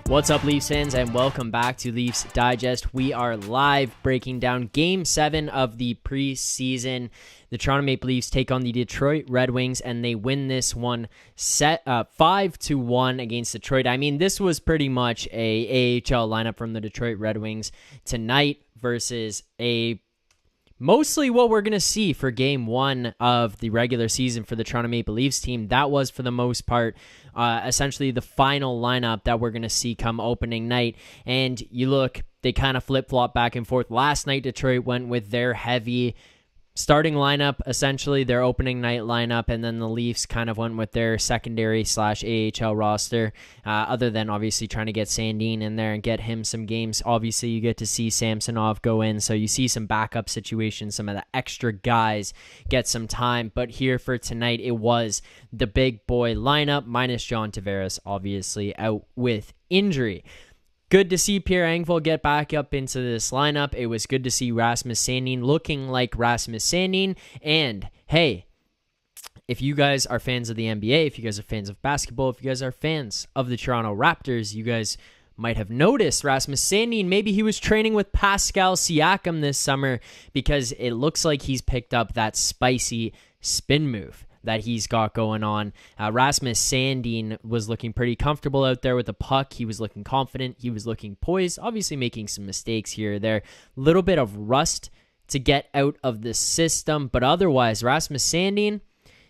What's up, Leafs fans, and welcome back to Leafs Digest. We are live breaking down Game 7 of the preseason. The Toronto Maple Leafs take on the Detroit Red Wings, and they win this one set 5-1 against Detroit. I mean, this was pretty much a AHL lineup from the Detroit Red Wings tonight versus mostly what we're going to see for Game 1 of the regular season for the Toronto Maple Leafs team. That was, for the most part, essentially the final lineup that we're going to see come opening night. And you look, they kind of flip-flop back and forth. Last night, Detroit went with their heavy starting lineup, essentially their opening night lineup, and then the Leafs kind of went with their secondary/AHL roster, other than obviously trying to get Sandin in there and get him some games. Obviously, you get to see Samsonov go in, so you see some backup situations, some of the extra guys get some time, but here for tonight, it was the big boy lineup, minus John Tavares, obviously, out with injury. Good to see Pierre Engvall get back up into this lineup. It was good to see Rasmus Sandin looking like Rasmus Sandin. And hey, if you guys are fans of the NBA, if you guys are fans of basketball, if you guys are fans of the Toronto Raptors, you guys might have noticed Rasmus Sandin. Maybe he was training with Pascal Siakam this summer because it looks like he's picked up that spicy spin move that he's got going on. Rasmus Sandin was looking pretty comfortable out there with the puck. He was looking confident. He was looking poised, obviously making some mistakes here or there. A little bit of rust to get out of the system, but otherwise, Rasmus Sandin,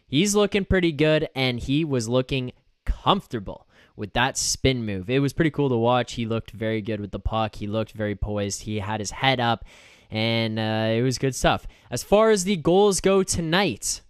he's looking pretty good, and he was looking comfortable with that spin move. It was pretty cool to watch. He looked very good with the puck. He looked very poised. He had his head up, and it was good stuff. As far as the goals go tonight,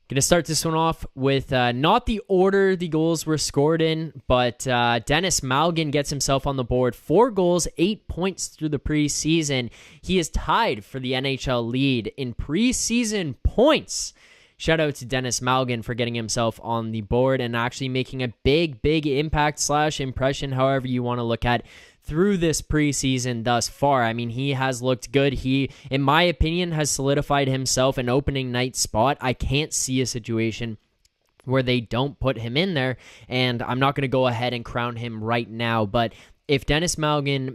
going to start this one off with not the order the goals were scored in, but Dennis Maugan gets himself on the board. 4 goals, 8 points through the preseason. He is tied for the NHL lead in preseason points. Shout out to Dennis Maugan for getting himself on the board and actually making a big impact/impression, however you want to look at, through this preseason thus far. I mean, he has looked good. He, in my opinion, has solidified himself an opening night spot. I can't see a situation where they don't put him in there, and I'm not going to go ahead and crown him right now, but if Dennis Maugan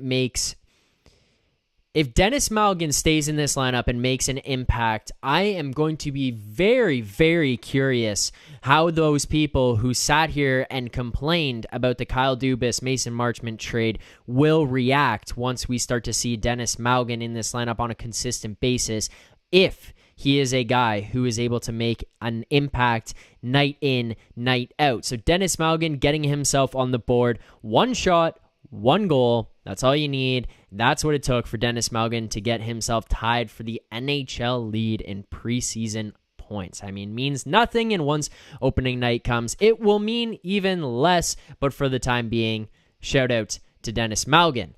stays in this lineup and makes an impact, I am going to be very curious how those people who sat here and complained about the Kyle Dubas, Mason Marchment trade will react once we start to see Dennis Maugan in this lineup on a consistent basis, if he is a guy who is able to make an impact night in, night out. So Dennis Maugan getting himself on the board, 1 shot, 1 goal. That's all you need. That's what it took for Dennis Maugan to get himself tied for the NHL lead in preseason points. I mean, means nothing, and once opening night comes, it will mean even less, but for the time being, shout out to Dennis Maugan.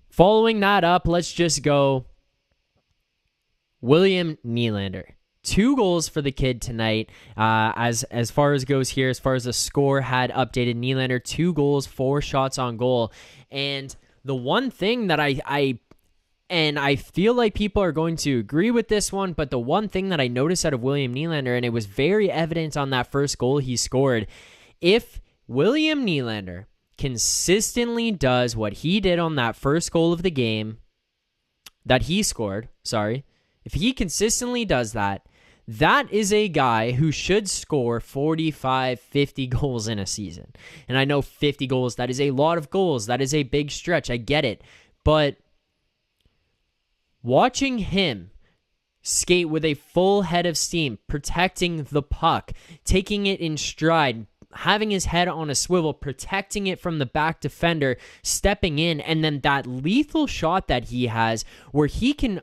Following that up, let's just go William Nylander. 2 goals for the kid tonight. As far as goes here, as far as the score had updated, Nylander 2 goals, 4 shots on goal. And the one thing that I feel like people are going to agree with this one, but the one thing that I noticed out of William Nylander, and it was very evident on that first goal he scored, if William Nylander consistently does what he did on that first goal of the game that he scored, if he consistently does that, that is a guy who should score 45, 50 goals in a season. And I know 50 goals, that is a lot of goals. That is a big stretch. I get it. But watching him skate with a full head of steam, protecting the puck, taking it in stride, having his head on a swivel, protecting it from the back defender, stepping in, and then that lethal shot that he has where he can...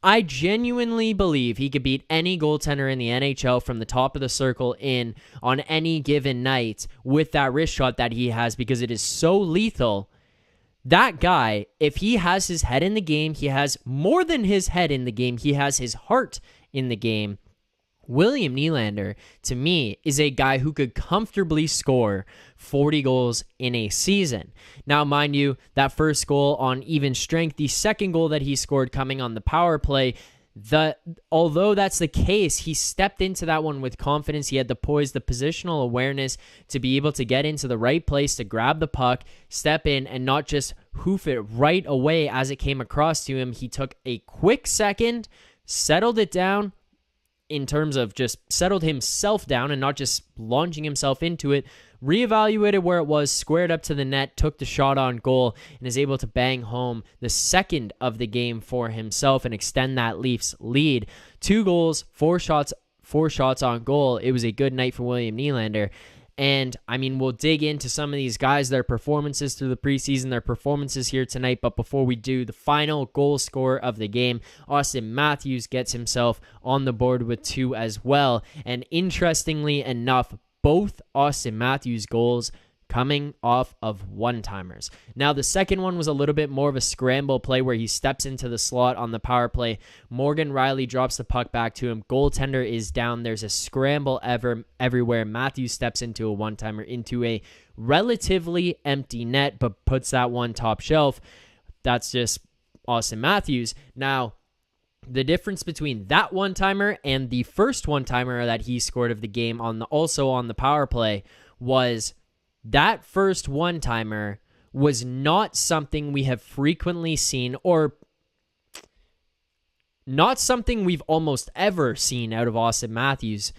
I genuinely believe he could beat any goaltender in the NHL from the top of the circle in on any given night with that wrist shot that he has, because it is so lethal. That guy, if he has his head in the game, he has more than his head in the game. He has his heart in the game. William Nylander, to me, is a guy who could comfortably score 40 goals in a season. Now, mind you, that first goal on even strength, the second goal that he scored coming on the power play, Although that's the case, he stepped into that one with confidence. He had the poise, the positional awareness to be able to get into the right place, to grab the puck, step in, and not just hoof it right away as it came across to him. He took a quick second, settled it down, in terms of just settled himself down and not just launching himself into it, reevaluated where it was, squared up to the net, took the shot on goal, and is able to bang home the second of the game for himself and extend that Leafs lead. 2 goals, 4 shots on goal. It was a good night for William Nylander. And, I mean, we'll dig into some of these guys, their performances through the preseason, their performances here tonight. But before we do, the final goal scorer of the game, Austin Matthews, gets himself on the board with 2 as well. And interestingly enough, both Austin Matthews goals coming off of one-timers. Now, the second one was a little bit more of a scramble play where he steps into the slot on the power play. Morgan Rielly drops the puck back to him. Goaltender is down. There's a scramble everywhere. Matthews steps into a one-timer into a relatively empty net, but puts that one top shelf. That's just Austin Matthews. Now, the difference between that one-timer and the first one-timer that he scored of the game also on the power play was that first one-timer was not something we have frequently seen, or not something we've almost ever seen out of Austin Matthews.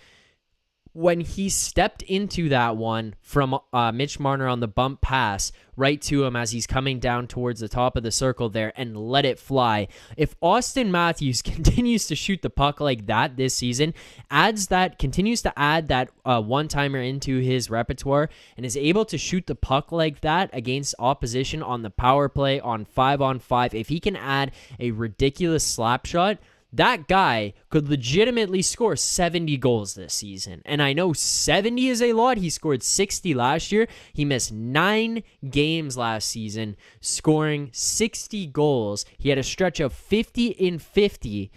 When he stepped into that one from Mitch Marner on the bump pass right to him as he's coming down towards the top of the circle there and let it fly. If Austin Matthews continues to shoot the puck like that this season, continues to add that one-timer into his repertoire, and is able to shoot the puck like that against opposition on the power play on 5-on-5, if he can add a ridiculous slap shot, that guy could legitimately score 70 goals this season. And I know 70 is a lot. He scored 60 last year. He missed 9 games last season, scoring 60 goals. He had a stretch of 50 in 50,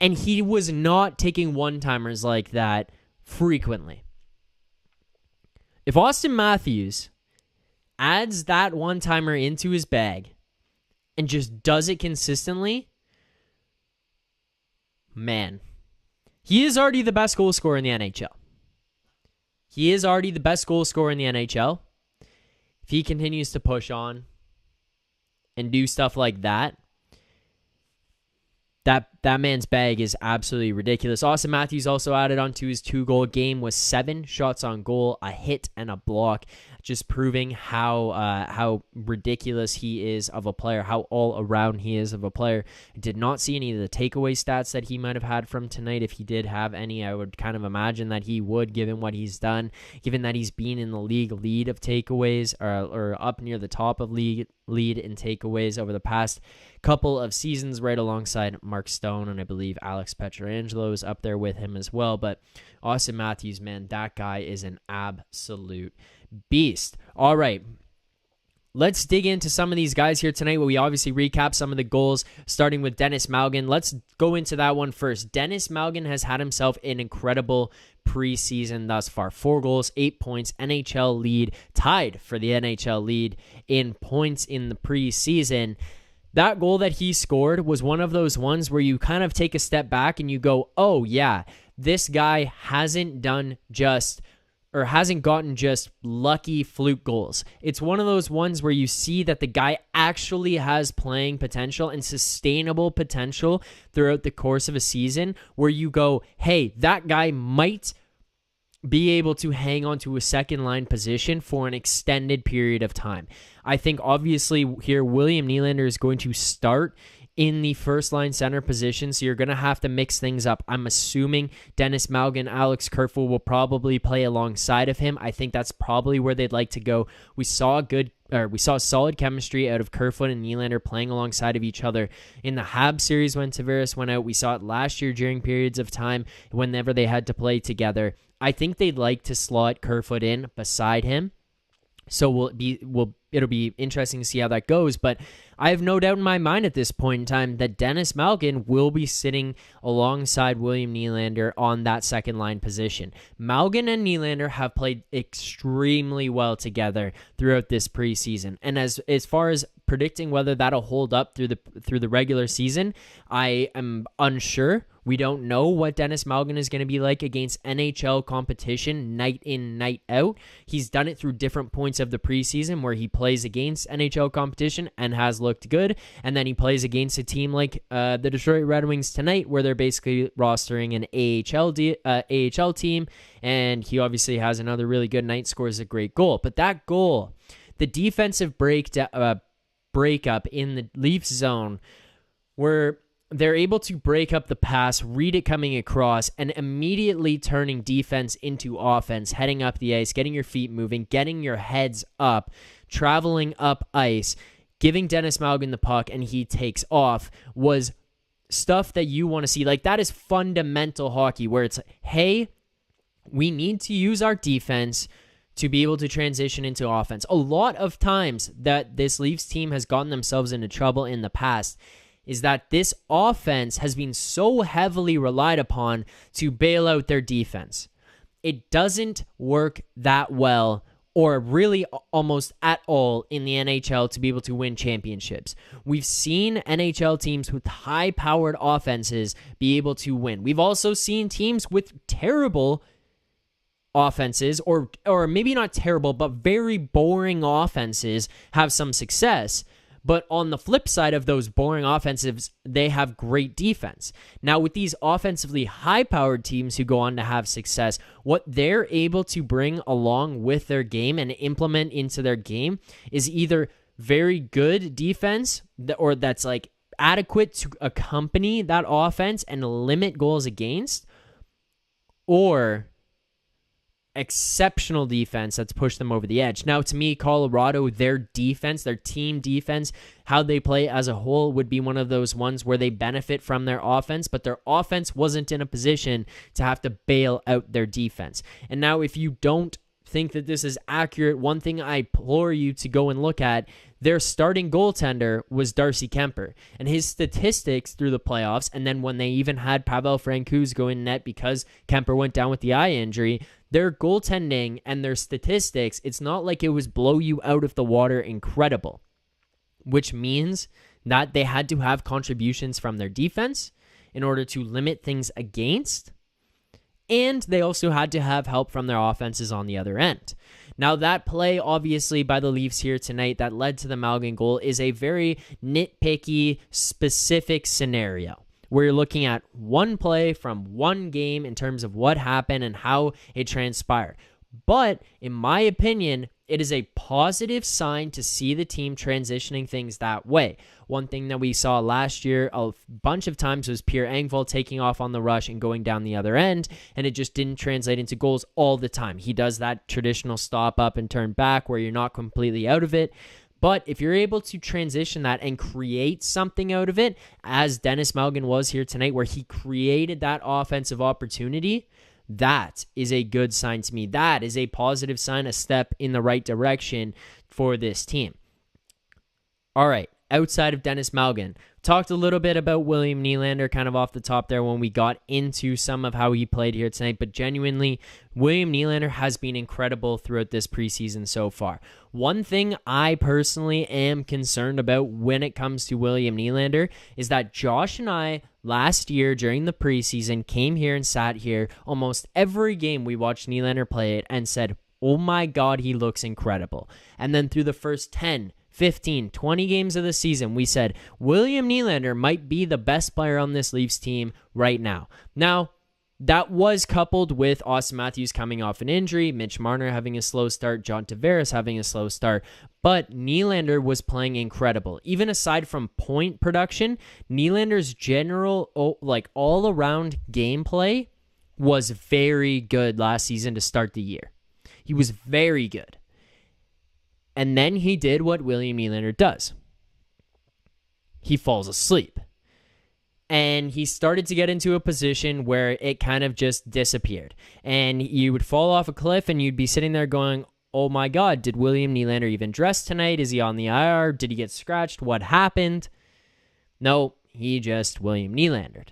and he was not taking one-timers like that frequently. If Austin Matthews adds that one-timer into his bag and just does it consistently, man, he is already the best goal scorer in the NHL. He is already the best goal scorer in the NHL. If he continues to push on and do stuff like that, that man's bag is absolutely ridiculous. Austin Matthews also added on to his 2-goal game with 7 shots on goal, a hit, and a block, just proving how ridiculous he is of a player, how all around he is of a player. I did not see any of the takeaway stats that he might have had from tonight. If he did have any, I would kind of imagine that he would, given what he's done, given that he's been in the league lead of takeaways, or up near the top of league lead in takeaways over the past couple of seasons, right alongside Mark Stone, and I believe Alex Pietrangelo is up there with him as well. But Austin Matthews, man, that guy is an absolute beast. All right, let's dig into some of these guys here tonight. We obviously recap some of the goals, starting with Denis Maugan. Let's go into that one first. Denis Maugan has had himself an incredible preseason thus far. 4 goals, 8 points, NHL lead, tied for the NHL lead in points in the preseason. That goal that he scored was one of those ones where you kind of take a step back and you go, oh yeah, this guy hasn't gotten just lucky fluke goals. It's one of those ones where you see that the guy actually has playing potential and sustainable potential throughout the course of a season, where you go, hey, that guy might be able to hang on to a second line position for an extended period of time. I think obviously here William Nylander is going to start in the first line center position, so you're going to have to mix things up. I'm assuming Denis Maugan, Alex Kerfoot will probably play alongside of him. I think that's probably where they'd like to go. We saw solid chemistry out of Kerfoot and Nylander playing alongside of each other in the Habs series when Tavares went out. We saw it last year during periods of time whenever they had to play together. I think they'd like to slot Kerfoot in beside him. So it'll be interesting to see how that goes. But I have no doubt in my mind at this point in time that Denis Maugan will be sitting alongside William Nylander on that second line position. Maugan and Nylander have played extremely well together throughout this preseason. And as far as Predicting whether that'll hold up through the regular season, I am unsure. We don't know what Dennis Maugan is going to be like against NHL competition night in, night out. He's done it through different points of the preseason where he plays against NHL competition and has looked good. And then he plays against a team like the Detroit Red Wings tonight where they're basically rostering an AHL team. And he obviously has another really good night, scores a great goal. But that goal, the defensive breakup in the Leafs zone where they're able to break up the pass, read it coming across, and immediately turning defense into offense, heading up the ice, getting your feet moving, getting your heads up, traveling up ice, giving Dennis Maugan the puck, and he takes off, was stuff that you want to see. Like, that is fundamental hockey, where it's, hey, we need to use our defense to be able to transition into offense. A lot of times that this Leafs team has gotten themselves into trouble in the past is that this offense has been so heavily relied upon to bail out their defense. It doesn't work that well, or really almost at all, in the NHL to be able to win championships. We've seen NHL teams with high-powered offenses be able to win. We've also seen teams with terrible offenses, or maybe not terrible, but very boring offenses have some success. But on the flip side of those boring offensives, they have great defense. Now, with these offensively high-powered teams who go on to have success, what they're able to bring along with their game and implement into their game is either very good defense, or that's like adequate to accompany that offense and limit goals against, or exceptional defense that's pushed them over the edge. Now, to me, Colorado, their defense, their team defense, how they play as a whole would be one of those ones where they benefit from their offense, but their offense wasn't in a position to have to bail out their defense. And now, if you don't think that this is accurate, one thing I implore you to go and look at, their starting goaltender was Darcy Kemper, and his statistics through the playoffs, and then when they even had Pavel Francouz go in net because Kemper went down with the eye injury, their goaltending and their statistics, it's not like it was blow you out of the water incredible, which means that they had to have contributions from their defense in order to limit things against, and they also had to have help from their offenses on the other end. Now, that play, obviously, by the Leafs here tonight that led to the Maugan goal is a very nitpicky, specific scenario where you're looking at one play from one game in terms of what happened and how it transpired. But, in my opinion, it is a positive sign to see the team transitioning things that way. One thing that we saw last year a bunch of times was Pierre Engvall taking off on the rush and going down the other end, and it just didn't translate into goals all the time. He does that traditional stop up and turn back where you're not completely out of it. But if you're able to transition that and create something out of it, as Dennis Maugan was here tonight, where he created that offensive opportunity, that is a good sign to me. That is a positive sign, a step in the right direction for this team. All right, outside of Dennis Maugan, talked a little bit about William Nylander kind of off the top there when we got into some of how he played here tonight, but genuinely, William Nylander has been incredible throughout this preseason so far. One thing I personally am concerned about when it comes to William Nylander is that Josh and I last year during the preseason came here and sat here almost every game we watched Nylander play it and said, oh my God, he looks incredible. And then through the first 10, 15, 20 games of the season, we said, William Nylander might be the best player on this Leafs team right now. Now, that was coupled with Austin Matthews coming off an injury, Mitch Marner having a slow start, John Tavares having a slow start, but Nylander was playing incredible. Even aside from point production, Nylander's general, all-around gameplay was very good last season to start the year. He was very good. And then he did what William Nylander does. He falls asleep. And he started to get into a position where it kind of just disappeared. And you would fall off a cliff and you'd be sitting there going, oh my God, did William Nylander even dress tonight? Is he on the IR? Did he get scratched? What happened? No, he just William Nylandered.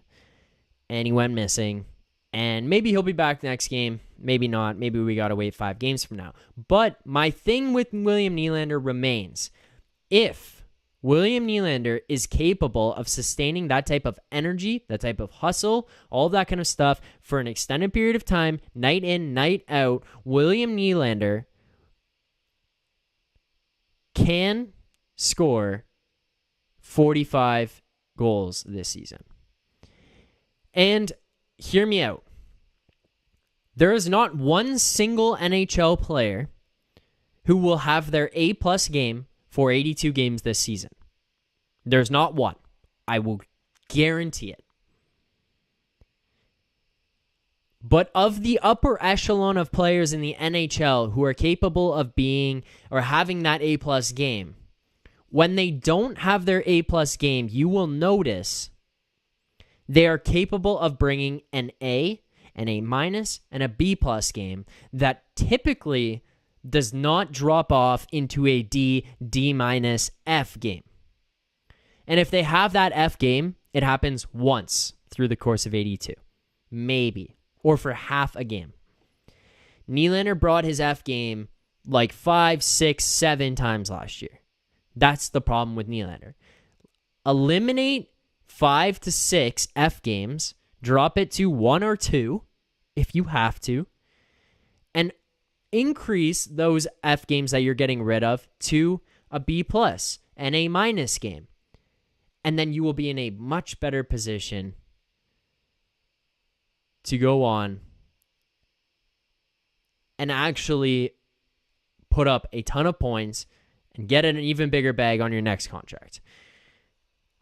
And he went missing. And maybe he'll be back next game. Maybe not. Maybe we got to wait 5 games from now. But my thing with William Nylander remains. If William Nylander is capable of sustaining that type of energy, that type of hustle, all that kind of stuff for an extended period of time, night in, night out. William Nylander can score 45 goals this season. And hear me out. There is not one single NHL player who will have their A-plus game for 82 games this season. There's not one. I will guarantee it. But of the upper echelon of players in the NHL who are capable of being or having that A-plus game, when they don't have their A-plus game, you will notice they are capable of bringing an A, an A-, and a B-plus game that typically does not drop off into a D, D-, F game. And if they have that F game, it happens once through the course of 82. Maybe. Or for half a game. Nylander brought his F game like 5, 6, 7 times last year. That's the problem with Nylander. Eliminate 5 to 6 F games, drop it to 1 or 2 if you have to, and increase those F games that you're getting rid of to a B+ and A- game. And then you will be in a much better position to go on and actually put up a ton of points and get an even bigger bag on your next contract.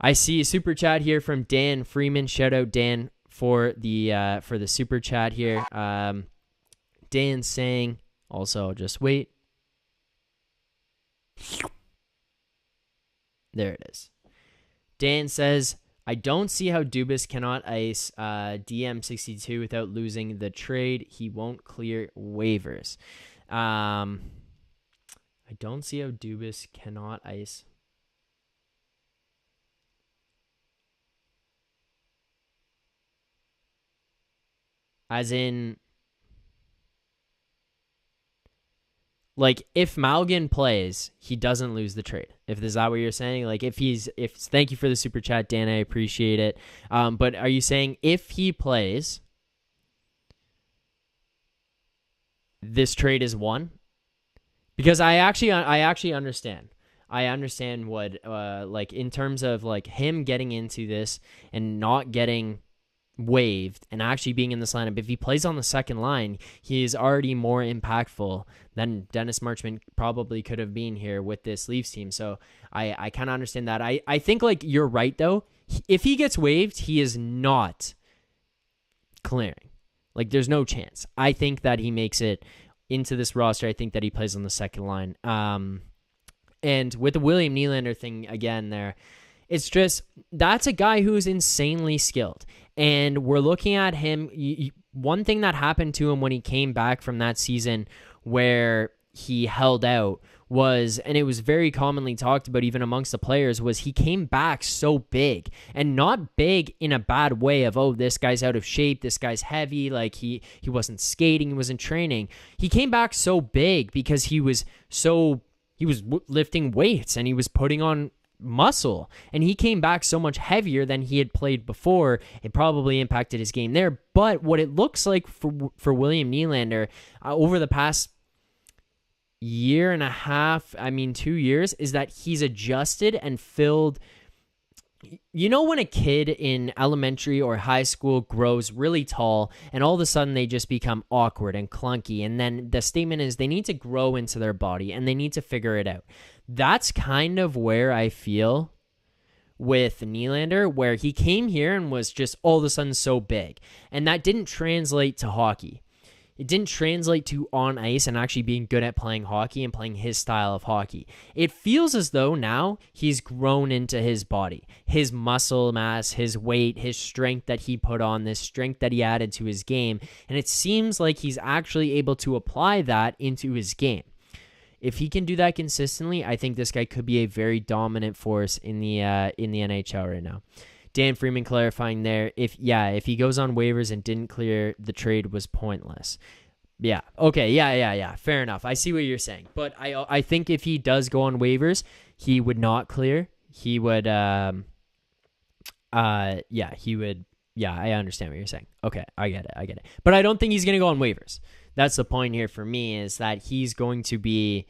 I see a super chat here from Dan Freeman. Shout out Dan for the super chat here. Dan saying, also just wait. There it is. Dan says, I don't see how Dubas cannot ice DM62 without losing the trade. He won't clear waivers. I don't see how Dubas cannot ice. As in, like, if Maugan plays, he doesn't lose the trade. If is that what you're saying? Like, thank you for the super chat, Dan. I appreciate it. But are you saying if he plays, this trade is won? Because I actually understand. I understand what, like, in terms of like him getting into this and not getting waived and actually being in this lineup. If he plays on the second line, he is already more impactful than Dennis Marchment probably could have been here with this Leafs team. So I kind of understand that. I think, like, you're right, though. If he gets waived, he is not clearing. Like, there's no chance. I think that he makes it into this roster. I think that he plays on the second line. And with the William Nylander thing again there, it's just, that's a guy who is insanely skilled. And we're looking at him. One thing that happened to him when he came back from that season where he held out was, and it was very commonly talked about even amongst the players, was he came back so big, and not big in a bad way of, oh, this guy's out of shape, this guy's heavy, like he wasn't skating, he wasn't training. He came back so big because he was lifting weights and he was putting on muscle, and he came back so much heavier than he had played before. It probably impacted his game there. But what it looks like for William Nylander over the past year and a half, 2 years, is that he's adjusted and filled. You know, when a kid in elementary or high school grows really tall and all of a sudden they just become awkward and clunky, and then the statement is they need to grow into their body and they need to figure it out. That's kind of where I feel with Nylander, where he came here and was just all of a sudden so big, and that didn't translate to hockey. It didn't translate to on ice and actually being good at playing hockey and playing his style of hockey. It feels as though now he's grown into his body, his muscle mass, his weight, his strength that he put on, this strength that he added to his game. And it seems like he's actually able to apply that into his game. If he can do that consistently, I think this guy could be a very dominant force in the NHL right now. Dan Freeman clarifying there, if he goes on waivers and didn't clear, the trade was pointless. Yeah. Okay. Yeah. Fair enough. I see what you're saying. But I think if he does go on waivers, he would not clear. he would, he would, I understand what you're saying. Okay, I get it. But I don't think he's going to go on waivers. That's the point here for me, is that he's going to be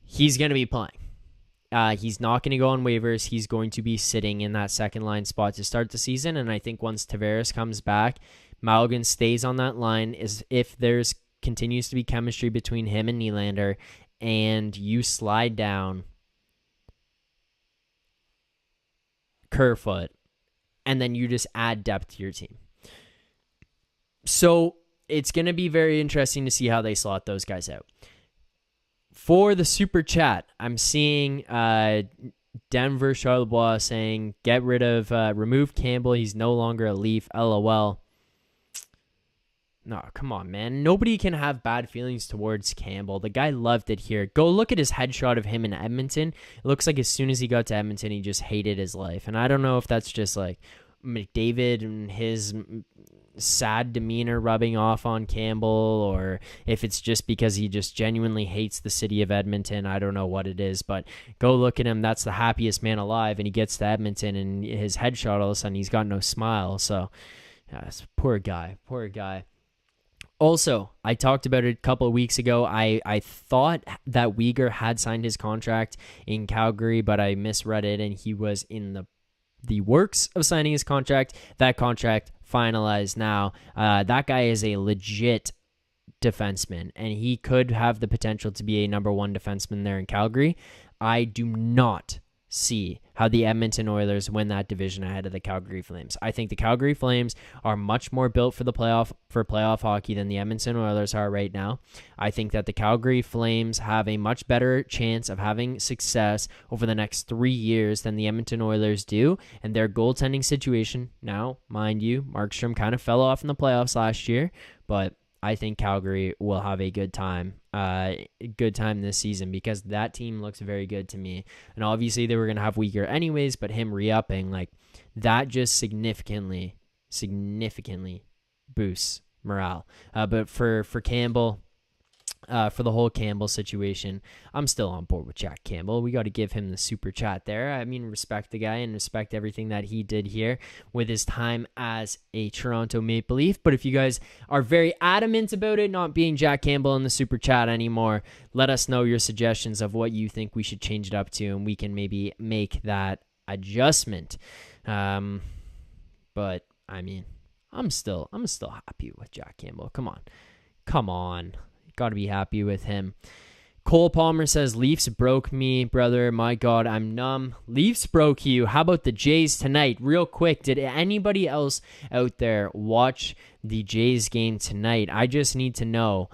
playing. He's not going to go on waivers. He's going to be sitting in that second line spot to start the season. And I think once Tavares comes back, Maugan stays on that line. Is if there's continues to be chemistry between him and Nylander, and you slide down Kerfoot, and then you just add depth to your team. So it's going to be very interesting to see how they slot those guys out. For the super chat, I'm seeing Denver Charlebois saying, get rid of, remove Campbell. He's no longer a Leaf. LOL. No, come on, man. Nobody can have bad feelings towards Campbell. The guy loved it here. Go look at his headshot of him in Edmonton. It looks like as soon as he got to Edmonton, he just hated his life. And I don't know if that's just like McDavid and his sad demeanor rubbing off on Campbell, or if it's just because he just genuinely hates the city of Edmonton. I don't know what it is, but go look at him. That's the happiest man alive, and he gets to Edmonton, and his headshot, all of a sudden, he's got no smile. So, poor guy. Also, I talked about it a couple of weeks ago. I thought that Weegar had signed his contract in Calgary, but I misread it, and he was in the works of signing his contract. That contract finalized now. That guy is a legit defenseman, and he could have the potential to be a number one defenseman there in Calgary. I do not see how the Edmonton Oilers win that division ahead of the Calgary Flames. I think the Calgary Flames are much more built for playoff hockey than the Edmonton Oilers are right now. I think that the Calgary Flames have a much better chance of having success over the next 3 years than the Edmonton Oilers do, and their goaltending situation now, mind you, Markstrom kind of fell off in the playoffs last year, but I think Calgary will have a good time this season, because that team looks very good to me. And obviously they were going to have Weegar anyways, but him re-upping, like, that just significantly boosts morale. But for Campbell, for the whole Campbell situation, I'm still on board with Jack Campbell. We got to give him the super chat there. I mean, respect the guy and respect everything that he did here with his time as a Toronto Maple Leaf. But if you guys are very adamant about it not being Jack Campbell in the super chat anymore, let us know your suggestions of what you think we should change it up to, and we can maybe make that adjustment. But I mean, I'm still happy with Jack Campbell. Come on. Got to be happy with him. Cole Palmer says, Leafs broke me, brother. My God, I'm numb. Leafs broke you. How about the Jays tonight? Real quick, did anybody else out there watch the Jays game tonight? I just need to know,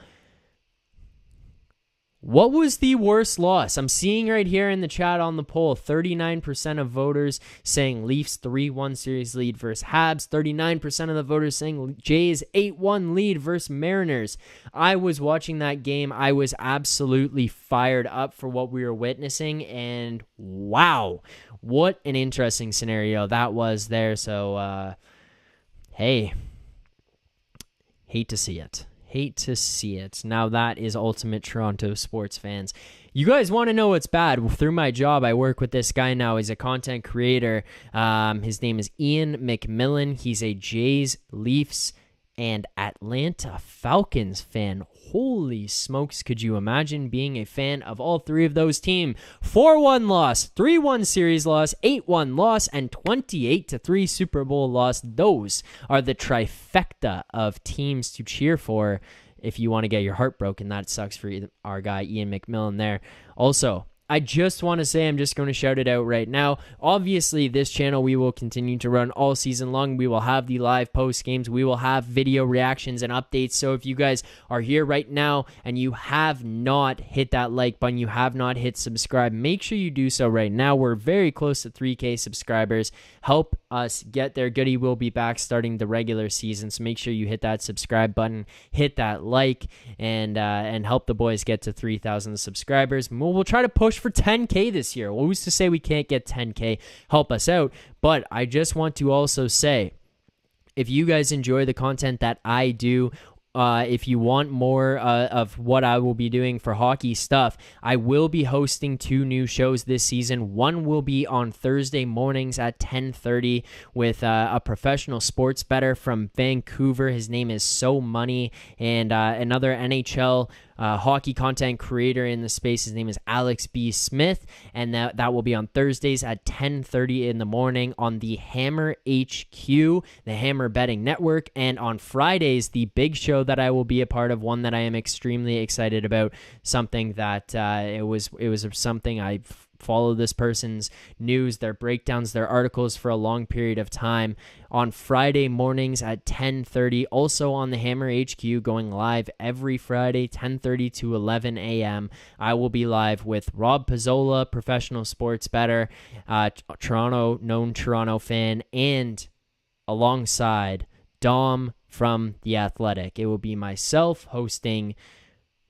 what was the worst loss? I'm seeing right here in the chat on the poll, 39% of voters saying Leafs 3-1 series lead versus Habs. 39% of the voters saying Jays 8-1 lead versus Mariners. I was watching that game. I was absolutely fired up for what we were witnessing, and wow, what an interesting scenario that was there. So, hey, hate to see it. Now that is ultimate Toronto sports fans. You guys want to know what's bad? Through my job, I work with this guy now. He's a content creator. His name is Ian McMillan. He's a Jays, Leafs, and Atlanta Falcons fan. Holy smokes, could you imagine being a fan of all three of those teams? 4-1 loss, 3-1 series loss, 8-1 loss, and 28-3 Super Bowl loss. Those are the trifecta of teams to cheer for if you want to get your heart broken. That sucks for our guy Ian McMillan there. Also, I just want to say, I'm just going to shout it out right now. Obviously, this channel we will continue to run all season long. We will have the live post games. We will have video reactions and updates. So if you guys are here right now and you have not hit that like button, you have not hit subscribe, make sure you do so right now. We're very close to 3K subscribers. Help us get there. Goody will be back starting the regular season. So make sure you hit that subscribe button, hit that like, and help the boys get to 3,000 subscribers. We'll try to push for 10K this year. Who's to say we can't get 10K? Help us out. But I just want to also say, if you guys enjoy the content that I do, if you want more of what I will be doing for hockey stuff, I will be hosting 2 new shows this season. One will be on Thursday mornings at 10:30 with a professional sports bettor from Vancouver. His name is So Money, and another NHL hockey content creator in the space. His name is Alex B. Smith, and that will be on Thursdays at 10:30 in the morning on the Hammer HQ, the Hammer Betting Network. And on Fridays, the big show that I will be a part of, one that I am extremely excited about, something that it was something I follow this person's news, their breakdowns, their articles for a long period of time. On Friday mornings at 10:30, also on the Hammer HQ, going live every Friday, 10:30 to 11 a.m. I will be live with Rob Pizzola, professional sports bettor, known Toronto fan, and alongside Dom from The Athletic. It will be myself hosting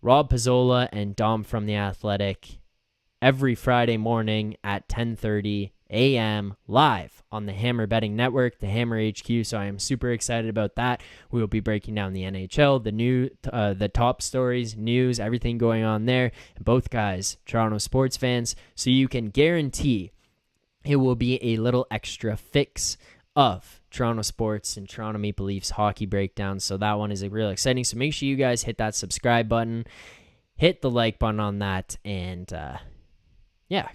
Rob Pizzola and Dom from The Athletic every Friday morning at 10:30 a.m. live on the Hammer Betting Network, the Hammer HQ. So I am super excited about that. We will be breaking down the NHL, the top stories, news, everything going on there. And both guys, Toronto sports fans, so you can guarantee it will be a little extra fix of Toronto sports and Toronto Maple Leafs hockey breakdowns. So that one is real exciting. So make sure you guys hit that subscribe button, hit the like button on that, and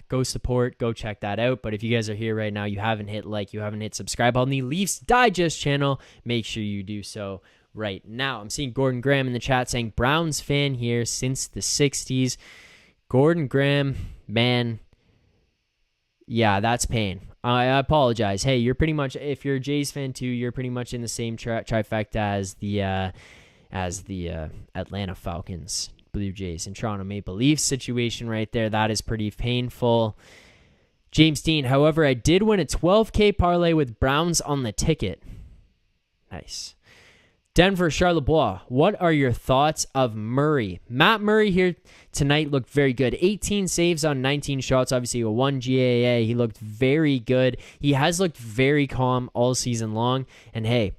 go support, go check that out. But if you guys are here right now, you haven't hit like, you haven't hit subscribe on the Leafs Digest channel, make sure you do so right now. I'm seeing Gordon Graham in the chat saying, Browns fan here since the 60s. Gordon Graham, man, yeah, that's pain. I apologize. Hey, you're pretty much, if you're a Jays fan too, you're pretty much in the same trifecta as the Atlanta Falcons, Blue Jays, and Toronto Maple Leafs situation right there. That is pretty painful. James Dean, however, I did win a 12K parlay with Browns on the ticket. Nice. Denver, Charlebois, what are your thoughts of Murray? Matt Murray here tonight looked very good. 18 saves on 19 shots, obviously a 1 GAA. He looked very good. He has looked very calm all season long. And hey,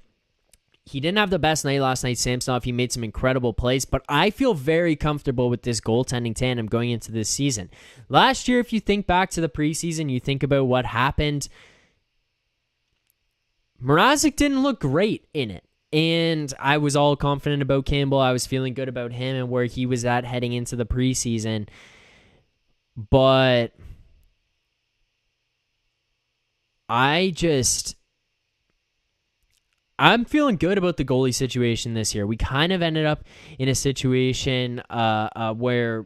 he didn't have the best night last night, Samsonov. He made some incredible plays, but I feel very comfortable with this goaltending tandem going into this season. Last year, if you think back to the preseason, you think about what happened, Mrazek didn't look great in it. And I was all confident about Campbell. I was feeling good about him and where he was at heading into the preseason. But I'm feeling good about the goalie situation this year. We kind of ended up in a situation where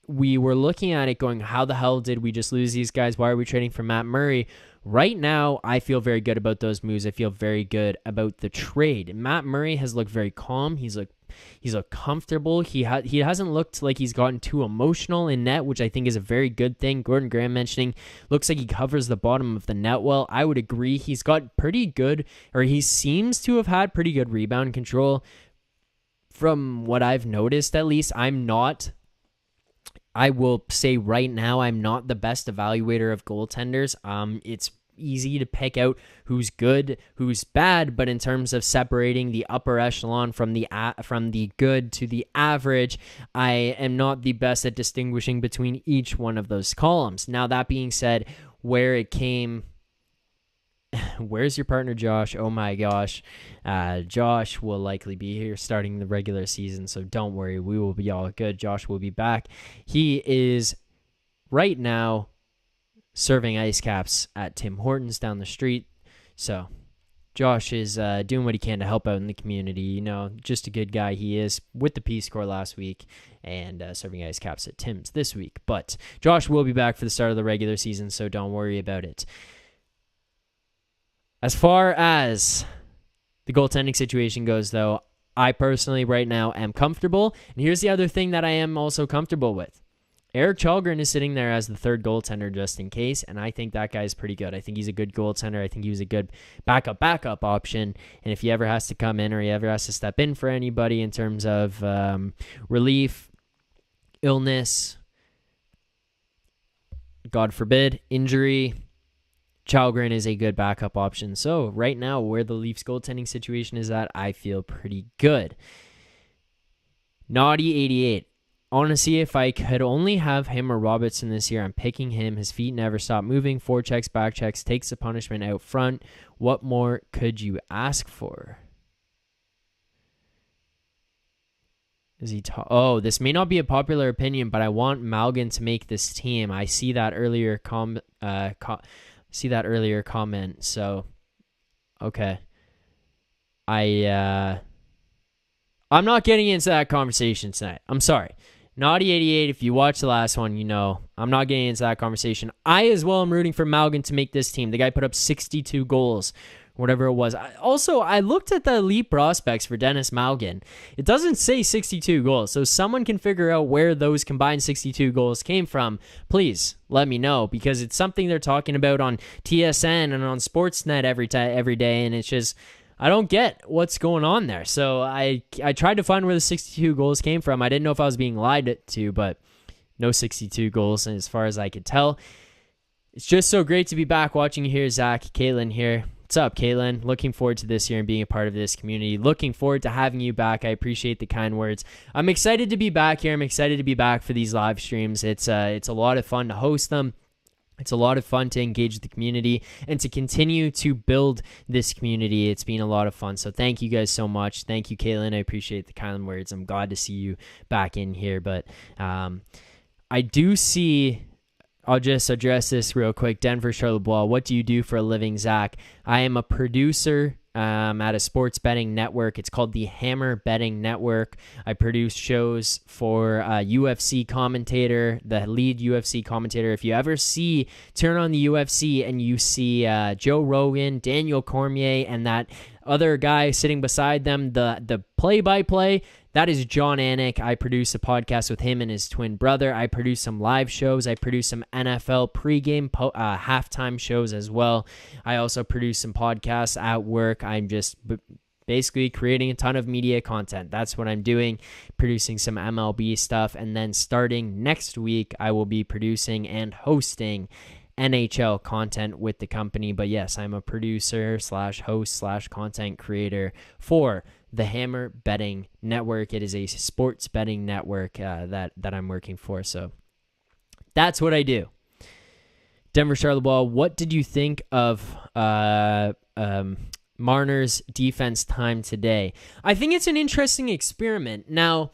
we were looking at it going, how the hell did we just lose these guys? Why are we trading for Matt Murray? Right now, I feel very good about those moves. I feel very good about the trade. Matt Murray has looked very calm. He's looked comfortable. He hasn't looked like he's gotten too emotional in net, which I think is a very good thing. Gordon Graham mentioning, looks like he covers the bottom of the net well. I would agree. He's got pretty good, or he seems to have had pretty good rebound control. From what I've noticed, at least, I will say right now, I'm not the best evaluator of goaltenders. It's easy to pick out who's good, who's bad, but in terms of separating the upper echelon from the good to the average, I am not the best at distinguishing between each one of those columns. Now, that being said, where's your partner, Josh? Oh my gosh. Josh will likely be here starting the regular season, so don't worry. We will be all good. Josh will be back. He is right now serving ice caps at Tim Hortons down the street. So Josh is doing what he can to help out in the community. You know, just a good guy he is, with the Peace Corps last week and serving ice caps at Tim's this week. But Josh will be back for the start of the regular season, so don't worry about it. As far as the goaltending situation goes, though, I personally right now am comfortable. And here's the other thing that I am also comfortable with. Eric Chalgren is sitting there as the third goaltender just in case, and I think that guy's pretty good. I think he's a good goaltender. I think he was a good backup option, and if he ever has to come in or he ever has to step in for anybody in terms of relief, illness, God forbid, injury, Chalgren is a good backup option. So right now, where the Leafs goaltending situation is at, I feel pretty good. Naughty88. I want to see if I could only have him or Robertson this year. I'm picking him. His feet never stop moving. Forechecks, back checks, takes the punishment out front. What more could you ask for? Is he? This may not be a popular opinion, but I want Maugan to make this team. I see that earlier comment. So, okay. I'm not getting into that conversation tonight. I'm sorry. Naughty88, if you watch the last one, you know I'm not getting into that conversation. I as well am rooting for Maugan to make this team. The guy put up 62 goals, whatever it was. I looked at the elite prospects for Dennis Maugan. It doesn't say 62 goals, so someone can figure out where those combined 62 goals came from. Please let me know, because it's something they're talking about on TSN and on Sportsnet every day, and it's just, I don't get what's going on there. So I tried to find where the 62 goals came from. I didn't know if I was being lied to, but no 62 goals as far as I could tell. It's just so great to be back watching you here, Zach. Caitlin here. What's up, Caitlin? Looking forward to this year and being a part of this community. Looking forward to having you back. I appreciate the kind words. I'm excited to be back here. I'm excited to be back for these live streams. It's a lot of fun to host them. It's a lot of fun to engage the community and to continue to build this community. It's been a lot of fun. So thank you guys so much. Thank you, Caitlin. I appreciate the kind words. I'm glad to see you back in here. But I do see, I'll just address this real quick. Denver Charlebois, what do you do for a living, Zach? I am a producer at a sports betting network. It's called the Hammer Betting Network. I produce shows for UFC commentator, the lead UFC commentator. If you ever turn on the UFC and you see Joe Rogan, Daniel Cormier, and that other guy sitting beside them, the play-by-play, that is John Anik. I produce a podcast with him and his twin brother. I produce some live shows. I produce some NFL pregame, halftime shows as well. I also produce some podcasts at work. I'm just basically creating a ton of media content. That's what I'm doing, producing some MLB stuff. And then starting next week, I will be producing and hosting NHL content with the company. But yes, I'm a producer / host / content creator for the Hammer Betting Network. It is a sports betting network that I'm working for. So that's what I do. Denver Charlebois, what did you think of Marner's defense time today? I think it's an interesting experiment. Now,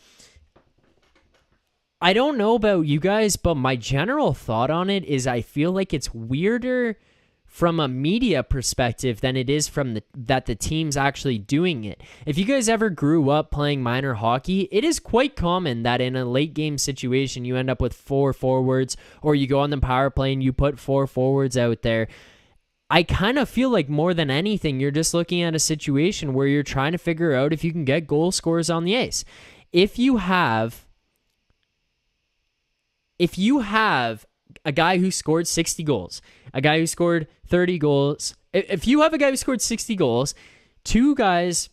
I don't know about you guys, but my general thought on it is I feel like it's weirder from a media perspective than it is from that the team's actually doing it. If you guys ever grew up playing minor hockey, it is quite common that in a late game situation you end up with 4 forwards, or you go on the power play and you put 4 forwards out there. I kind of feel like more than anything, you're just looking at a situation where you're trying to figure out if you can get goal scorers on the ice. If you have a guy who scored 60 goals, a guy who scored 30 goals, if you have a guy who scored 60 goals, 2 guys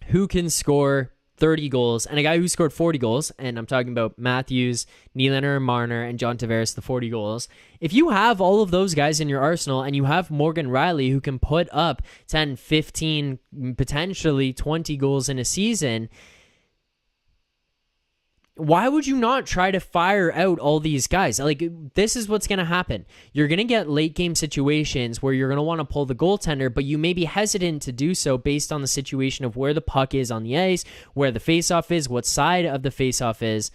who can score 30 goals, and a guy who scored 40 goals, and I'm talking about Matthews, Nylander, Marner, and John Tavares, the 40 goals. If you have all of those guys in your arsenal, and you have Morgan Rielly who can put up 10, 15, potentially 20 goals in a season, why would you not try to fire out all these guys? Like, this is what's going to happen. You're going to get late game situations where you're going to want to pull the goaltender, but you may be hesitant to do so based on the situation of where the puck is on the ice, where the faceoff is, what side of the faceoff is.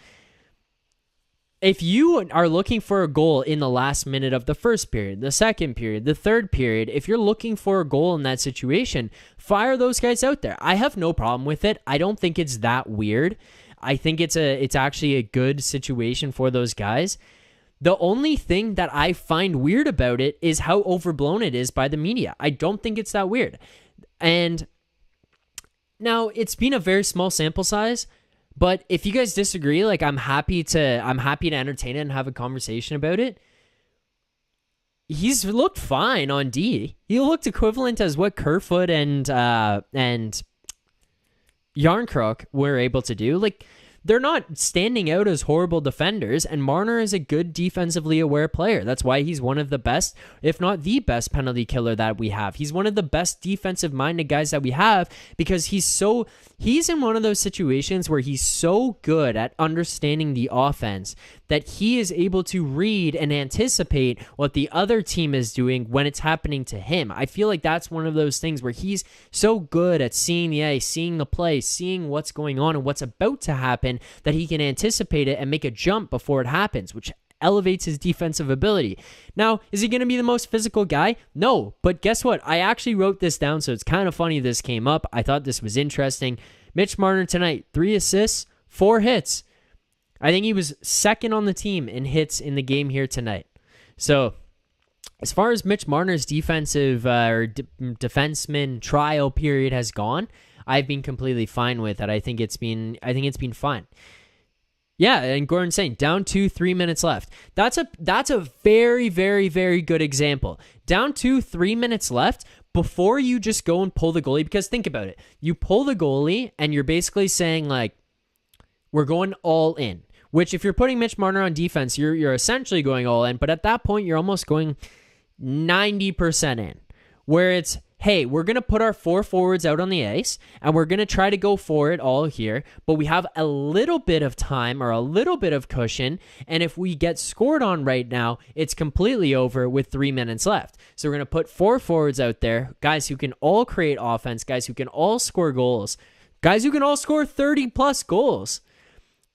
If you are looking for a goal in the last minute of the first period, the second period, the third period, if you're looking for a goal in that situation, fire those guys out there. I have no problem with it. I don't think it's that weird. I think it's actually a good situation for those guys. The only thing that I find weird about it is how overblown it is by the media. I don't think it's that weird. And now it's been a very small sample size, but if you guys disagree, like I'm happy to entertain it and have a conversation about it. He's looked fine on D. He looked equivalent as what Kerfoot and Yarncrook were able to do. Like, they're not standing out as horrible defenders, and Marner is a good defensively aware player. That's why he's one of the best, if not the best penalty killer that we have. He's one of the best defensive-minded guys that we have because he's in one of those situations where he's so good at understanding the offense that he is able to read and anticipate what the other team is doing when it's happening to him. I feel like that's one of those things where he's so good at seeing the ice, seeing the play, seeing what's going on and what's about to happen that he can anticipate it and make a jump before it happens, which elevates his defensive ability. Now, is he going to be the most physical guy? No, but guess what? I actually wrote this down, so it's kind of funny this came up. I thought this was interesting. Mitch Marner tonight, 3 assists, 4 hits. I think he was second on the team in hits in the game here tonight. So, as far as Mitch Marner's defensive defenseman trial period has gone, I've been completely fine with it. I think it's been fine. Yeah, and Gordon's saying down 3 minutes left. That's a very, very, very good example. Down 3 minutes left before you just go and pull the goalie, because think about it. You pull the goalie and you're basically saying like, we're going all in. Which, if you're putting Mitch Marner on defense, you're essentially going all in. But at that point, you're almost going 90% in. Where it's, hey, we're going to put our 4 forwards out on the ice, and we're going to try to go for it all here. But we have a little bit of time or a little bit of cushion. And if we get scored on right now, it's completely over with 3 minutes left. So we're going to put 4 forwards out there, guys who can all create offense, guys who can all score goals, guys who can all score 30-plus goals.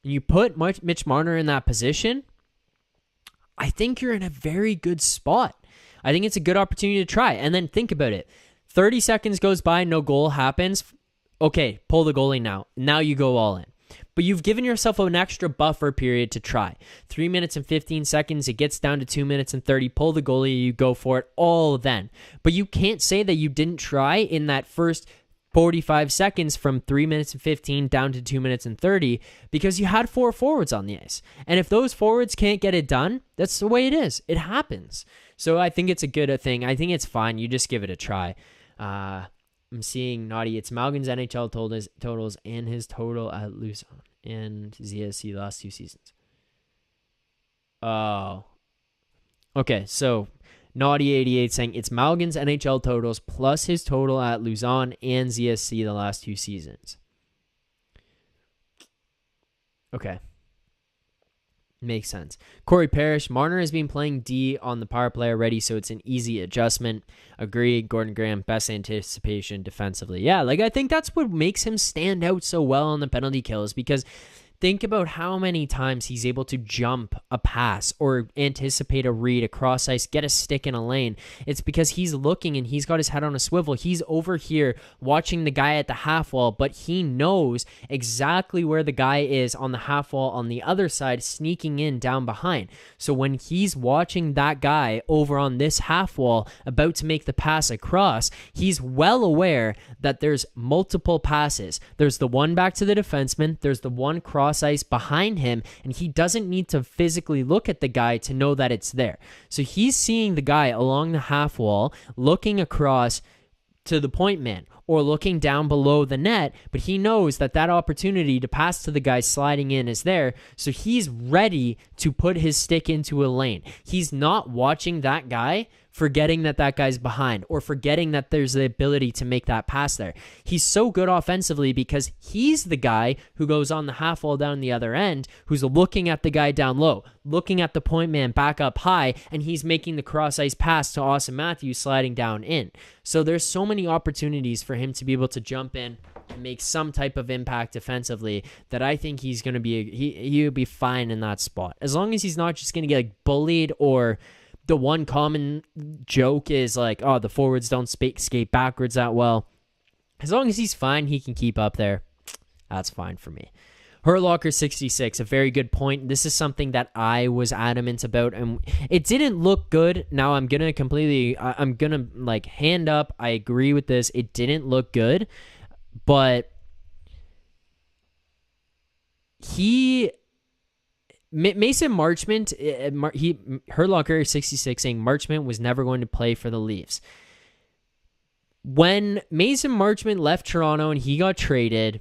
You put Mitch Marner in that position, I think you're in a very good spot. I think it's a good opportunity to try. And then think about it. 30 seconds goes by, no goal happens. Okay, pull the goalie now. Now you go all in. But you've given yourself an extra buffer period to try. 3 minutes and 15 seconds, it gets down to 2 minutes and 30. Pull the goalie, you go for it all then. But you can't say that you didn't try in that first 45 seconds from 3 minutes and 15 down to 2 minutes and 30 because you had 4 forwards on the ice. And if those forwards can't get it done, that's the way it is. It happens. So I think it's a good thing. I think it's fine. You just give it a try. I'm seeing Naughty. It's Maugan's NHL totals and his total at Luzon and ZSC last 2 seasons. Oh. Okay, so Naughty 88 saying it's Maugan's NHL totals plus his total at Luzon and ZSC the last 2 seasons. Okay. Makes sense. Corey Parrish, Marner has been playing D on the power play already, so it's an easy adjustment. Agreed. Gordon Graham, best anticipation defensively. Yeah, I think that's what makes him stand out so well on the penalty kills, because think about how many times he's able to jump a pass or anticipate a read, a cross ice, get a stick in a lane. It's because he's looking and he's got his head on a swivel. He's over here watching the guy at the half wall, but he knows exactly where the guy is on the half wall on the other side, sneaking in down behind. So when he's watching that guy over on this half wall about to make the pass across, he's well aware that there's multiple passes. There's the one back to the defenseman. There's the one cross ice behind him, and he doesn't need to physically look at the guy to know that it's there. So he's seeing the guy along the half wall, looking across to the point man or looking down below the net, but he knows that that opportunity to pass to the guy sliding in is there, so he's ready to put his stick into a lane. He's not watching that guy forgetting that that guy's behind or forgetting that there's the ability to make that pass there. He's so good offensively because he's the guy who goes on the half wall down the other end, who's looking at the guy down low, looking at the point man back up high, and he's making the cross ice pass to Austin Matthews sliding down in. So there's so many opportunities for him to be able to jump in and make some type of impact defensively that I think he's going to be, he'll be fine in that spot. As long as he's not just going to get bullied, or the one common joke is like, oh, the forwards don't skate backwards that well. As long as he's fine, he can keep up there. That's fine for me. Hurtlocker 66, a very good point. This is something that I was adamant about, and it didn't look good. Now I'm gonna hand up. I agree with this. It didn't look good, but Mason Marchment, Hurtlocker 66 saying Marchment was never going to play for the Leafs. When Mason Marchment left Toronto and he got traded,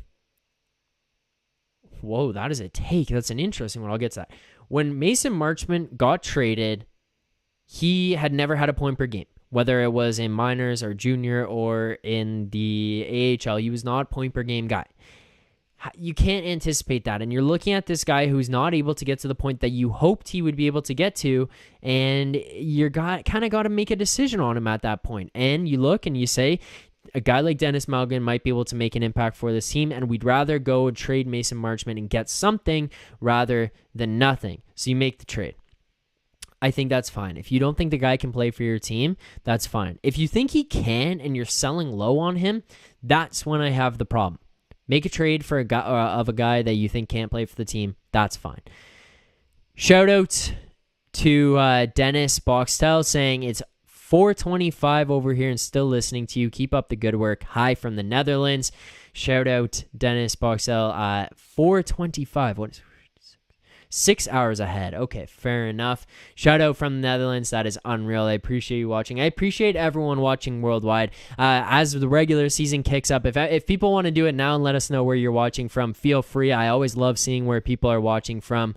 Whoa, that is a take. That's an interesting one. I'll get to that. When Mason Marchment got traded, he had never had a point per game, whether it was in minors or junior or in the AHL. He was not a point per game guy. You can't anticipate that. And you're looking at this guy who's not able to get to the point that you hoped he would be able to get to. And you kind of got to make a decision on him at that point. And you look and you say, a guy like Dennis Maugan might be able to make an impact for this team, and we'd rather go and trade Mason Marchment and get something rather than nothing. So you make the trade. I think that's fine. If you don't think the guy can play for your team, that's fine. If you think he can and you're selling low on him, that's when I have the problem. Make a trade for a guy that you think can't play for the team. That's fine. Shout out to Dennis Boxtel saying it's 4:25 over here and still listening to you. Keep up the good work. Hi from the Netherlands. Shout out Dennis Boxtel. 4:25. What is 6 hours ahead? Okay, fair enough. Shout out from the Netherlands. That is unreal. I appreciate you watching. I appreciate everyone watching worldwide. As the regular season kicks up, if people want to do it now and let us know where you're watching from, feel free. I always love seeing where people are watching from.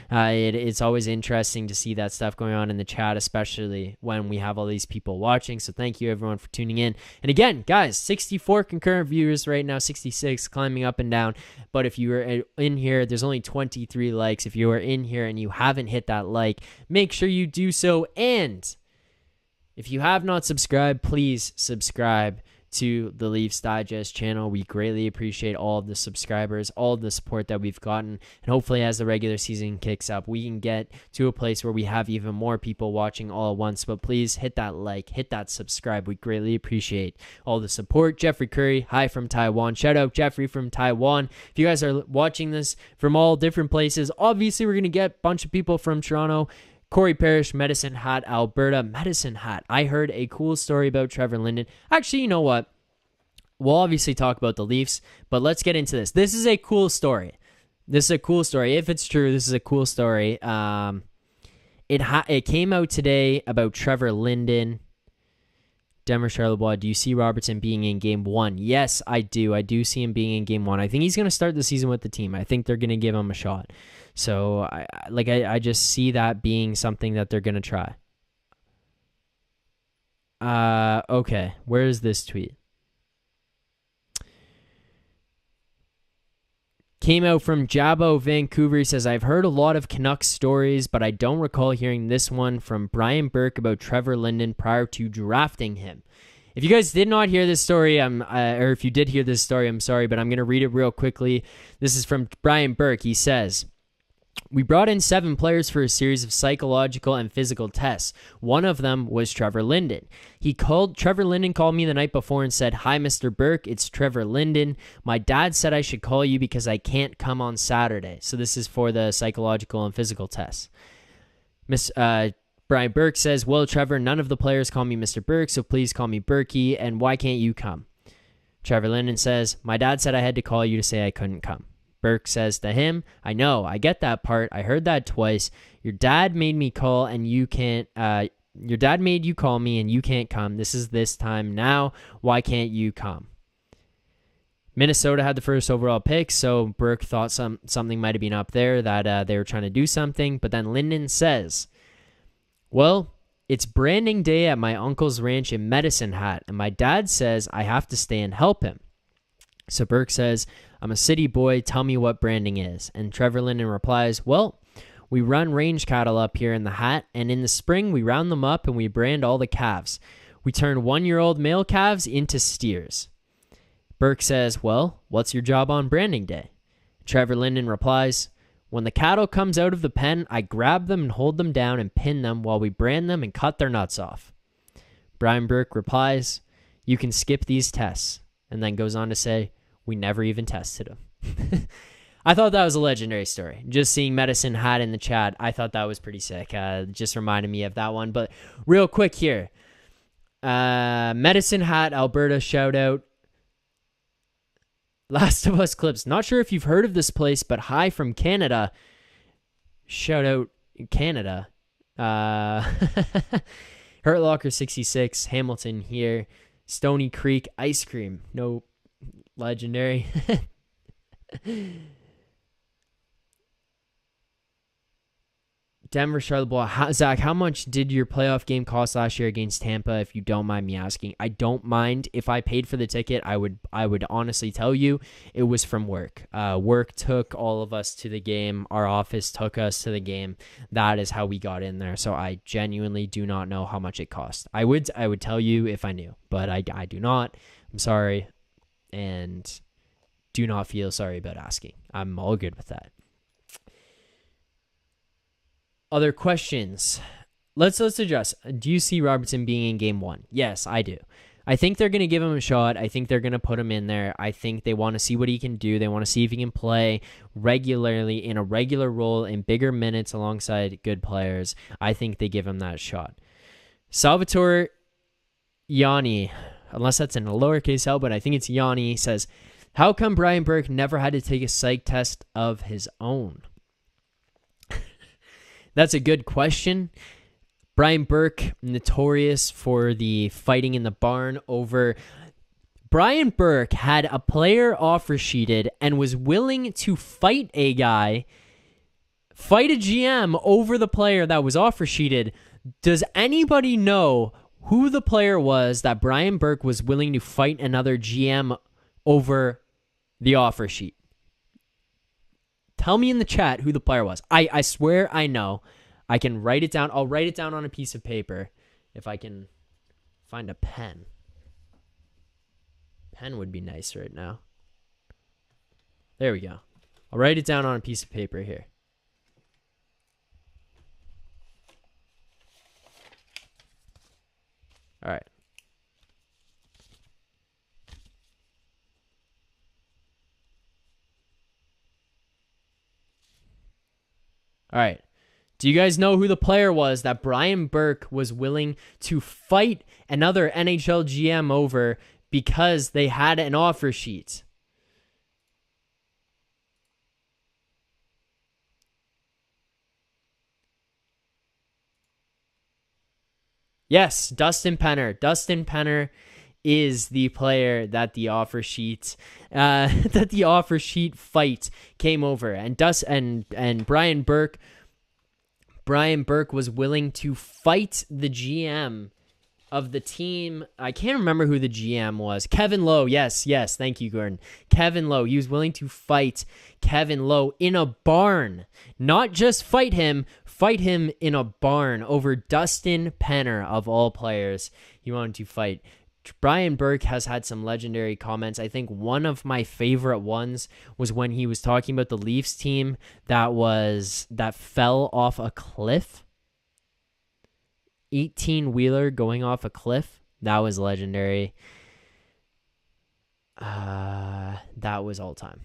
It's always interesting to see that stuff going on in the chat, especially when we have all these people watching. So thank you everyone for tuning in. And again, guys, 64 concurrent viewers right now, 66, climbing up and down. But if you are in here, there's only 23 likes. If you are in here and you haven't hit that like, make sure you do so. And if you have not subscribed, please subscribe to the Leafs Digest channel. We greatly appreciate all of the subscribers, all of the support that we've gotten. And hopefully as the regular season kicks up, we can get to a place where we have even more people watching all at once. But please hit that like, hit that subscribe. We greatly appreciate all the support. Jeffrey Curry, hi from Taiwan. Shout out Jeffrey from Taiwan. If you guys are watching this from all different places, obviously we're going to get a bunch of people from Toronto. Corey Parrish, Medicine Hat, Alberta. Medicine Hat. I heard a cool story about Trevor Linden. Actually, you know what? We'll obviously talk about the Leafs, but let's get into this. This is a cool story. If it's true, this is a cool story. It came out today about Trevor Linden. Denver Charlebois, do you see Robertson being in game 1? Yes, I do. I do see him being in game 1. I think he's going to start the season with the team. I think they're going to give him a shot. So I just see that being something that they're going to try. Okay, where is this tweet? Came out from Jabo Vancouver. He says, I've heard a lot of Canucks stories, but I don't recall hearing this one from Brian Burke about Trevor Linden prior to drafting him. If you guys did not hear this story, or if you did hear this story, I'm sorry, but I'm going to read it real quickly. This is from Brian Burke. He says, we brought in 7 players for a series of psychological and physical tests. One of them was Trevor Linden. Trevor Linden called me the night before and said, hi, Mr. Burke, it's Trevor Linden. My dad said I should call you because I can't come on Saturday. So this is for the psychological and physical tests. Brian Burke says, well, Trevor, none of the players call me Mr. Burke, so please call me Burkie, and why can't you come? Trevor Linden says, my dad said I had to call you to say I couldn't come. Burke says to him, I know, I get that part. I heard that twice. Your dad made me call and you can't, your dad made you call me and you can't come. This is this time now. Why can't you come? Minnesota had the first overall pick, so Burke thought something might have been up there, that they were trying to do something. But then Linden says, well, it's branding day at my uncle's ranch in Medicine Hat, and my dad says I have to stay and help him. So Burke says, I'm a city boy, tell me what branding is. And Trevor Linden replies, well, we run range cattle up here in the Hat, and in the spring we round them up and we brand all the calves. We turn 1-year-old male calves into steers. Burke says, well, what's your job on branding day? Trevor Linden replies, when the cattle comes out of the pen, I grab them and hold them down and pin them while we brand them and cut their nuts off. Brian Burke replies, you can skip these tests, and then goes on to say, we never even tested them. I thought that was a legendary story. Just seeing Medicine Hat in the chat, I thought that was pretty sick. Just reminded me of that one. But real quick here, Medicine Hat, Alberta, shout out. Last of Us Clips. Not sure if you've heard of this place, but hi from Canada. Shout out Canada. Hurt Locker 66, Hamilton here. Stony Creek Ice Cream. No, legendary. Denver, Charlotte Bull. Zach, how much did your playoff game cost last year against Tampa, if you don't mind me asking? I don't mind. If I paid for the ticket, I would honestly tell you it was from work. Work took all of us to the game. Our office took us to the game. That is how we got in there. So I genuinely do not know how much it cost. I would tell you if I knew, but I do not. I'm sorry, and do not feel sorry about asking. I'm all good with that. Other questions. Let's address. Do you see Robertson being in game 1? Yes, I do. I think they're going to give him a shot. I think they're going to put him in there. I think they want to see what he can do. They want to see if he can play regularly in a regular role in bigger minutes alongside good players. I think they give him that shot. Salvatore Yanni, unless that's in a lowercase L, but I think it's Yanni, says, how come Brian Burke never had to take a psych test of his own? That's a good question. Brian Burke, notorious for the fighting in the barn over. Brian Burke had a player offer sheeted and was willing to fight a GM over the player that was offer sheeted. Does anybody know who the player was that Brian Burke was willing to fight another GM over the offer sheet? Tell me in the chat who the player was. I swear I know. I can write it down. I'll write it down on a piece of paper if I can find a pen. Pen would be nice right now. There we go. I'll write it down on a piece of paper here. All right. All right. Do you guys know who the player was that Brian Burke was willing to fight another NHL GM over because they had an offer sheet? Yes, Dustin Penner. Dustin Penner is the player that the offer sheet fight came over, and Brian Burke was willing to fight the GM of the team. I can't remember who the GM was. Kevin Lowe. Yes. Thank you, Gordon. Kevin Lowe. He was willing to fight Kevin Lowe in a barn. Not just fight him in a barn over Dustin Penner, of all players. He wanted to fight. Brian Burke has had some legendary comments. I think one of my favorite ones was when he was talking about the Leafs team that fell off a cliff. 18-wheeler going off a cliff. That was legendary. That was all time.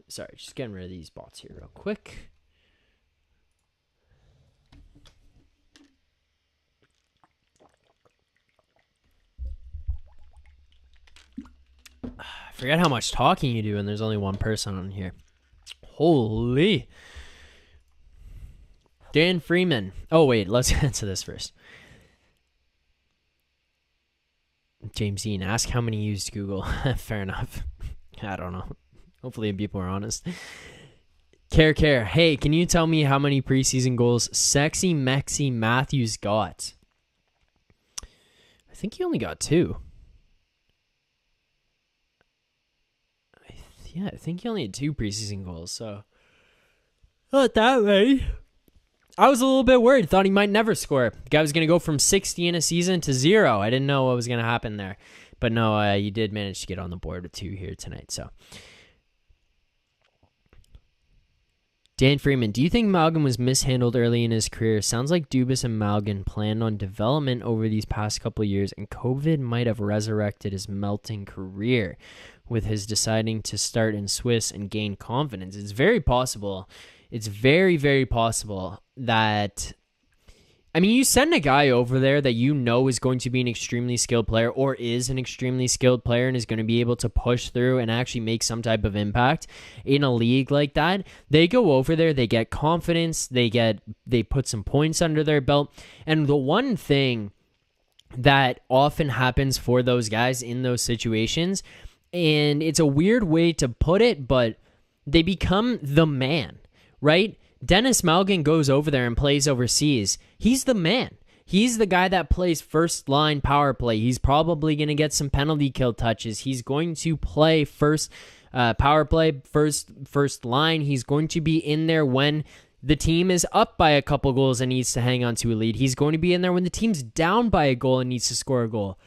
Sorry, just getting rid of these bots here real quick. I forget how much talking you do and there's only one person on here. Holy. Dan Freeman. Oh, wait, let's get into this first. James Dean, ask how many used Google. Fair enough. I don't know. Hopefully people are honest. Care. Hey, can you tell me how many preseason goals Sexy Mexi Matthews got? I think he only got 2. Yeah, I think he only had 2 preseason goals, so not that many. I was a little bit worried. Thought he might never score. The guy was going to go from 60 in a season to 0. I didn't know what was going to happen there. But no, you did manage to get on the board with 2 here tonight. So, Dan Freeman, do you think Maugan was mishandled early in his career? Sounds like Dubas and Maugan planned on development over these past couple of years, and COVID might have resurrected his melting career with his deciding to start in Swiss and gain confidence. It's very possible. It's very, very possible that, I mean, you send a guy over there that you know is going to be an extremely skilled player or is an extremely skilled player and is going to be able to push through and actually make some type of impact in a league like that. They go over there, they get confidence, they put some points under their belt. And the one thing that often happens for those guys in those situations, and it's a weird way to put it, but they become the man. right? Dennis Maugan goes over there and plays overseas. He's the man. He's the guy that plays first line power play. He's probably going to get some penalty kill touches. He's going to play first power play, first line. He's going to be in there when the team is up by a couple goals and needs to hang on to a lead. He's going to be in there when the team's down by a goal and needs to score a goal.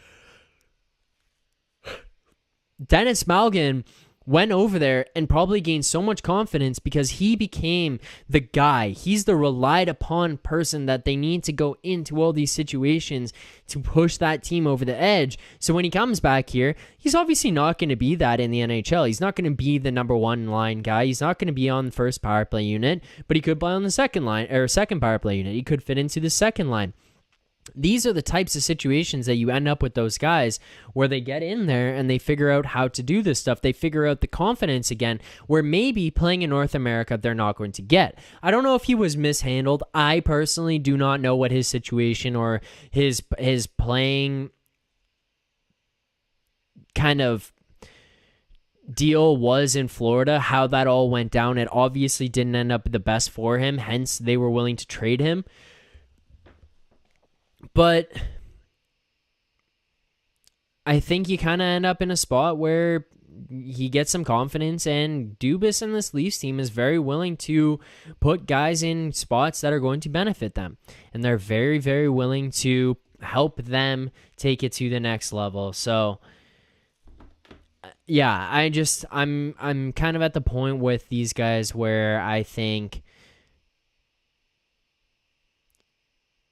Dennis Maugan went over there and probably gained so much confidence because he became the guy. He's the relied upon person that they need to go into all these situations to push that team over the edge. So when he comes back here, he's obviously not going to be that in the NHL. He's not going to be the number one line guy. He's not going to be on the first power play unit, but he could play on the second line or second power play unit. He could fit into the second line. These are the types of situations that you end up with those guys where they get in there and they figure out how to do this stuff. They figure out the confidence again, where maybe playing in North America, they're not going to get. I don't know if he was mishandled. I personally do not know what his situation or his playing kind of deal was in Florida, how that all went down. It obviously didn't end up the best for him. Hence, they were willing to trade him. But I think you kind of end up in a spot where he gets some confidence, and Dubas and this Leafs team is very willing to put guys in spots that are going to benefit them. And they're very, very willing to help them take it to the next level. So, yeah, I'm kind of at the point with these guys where I think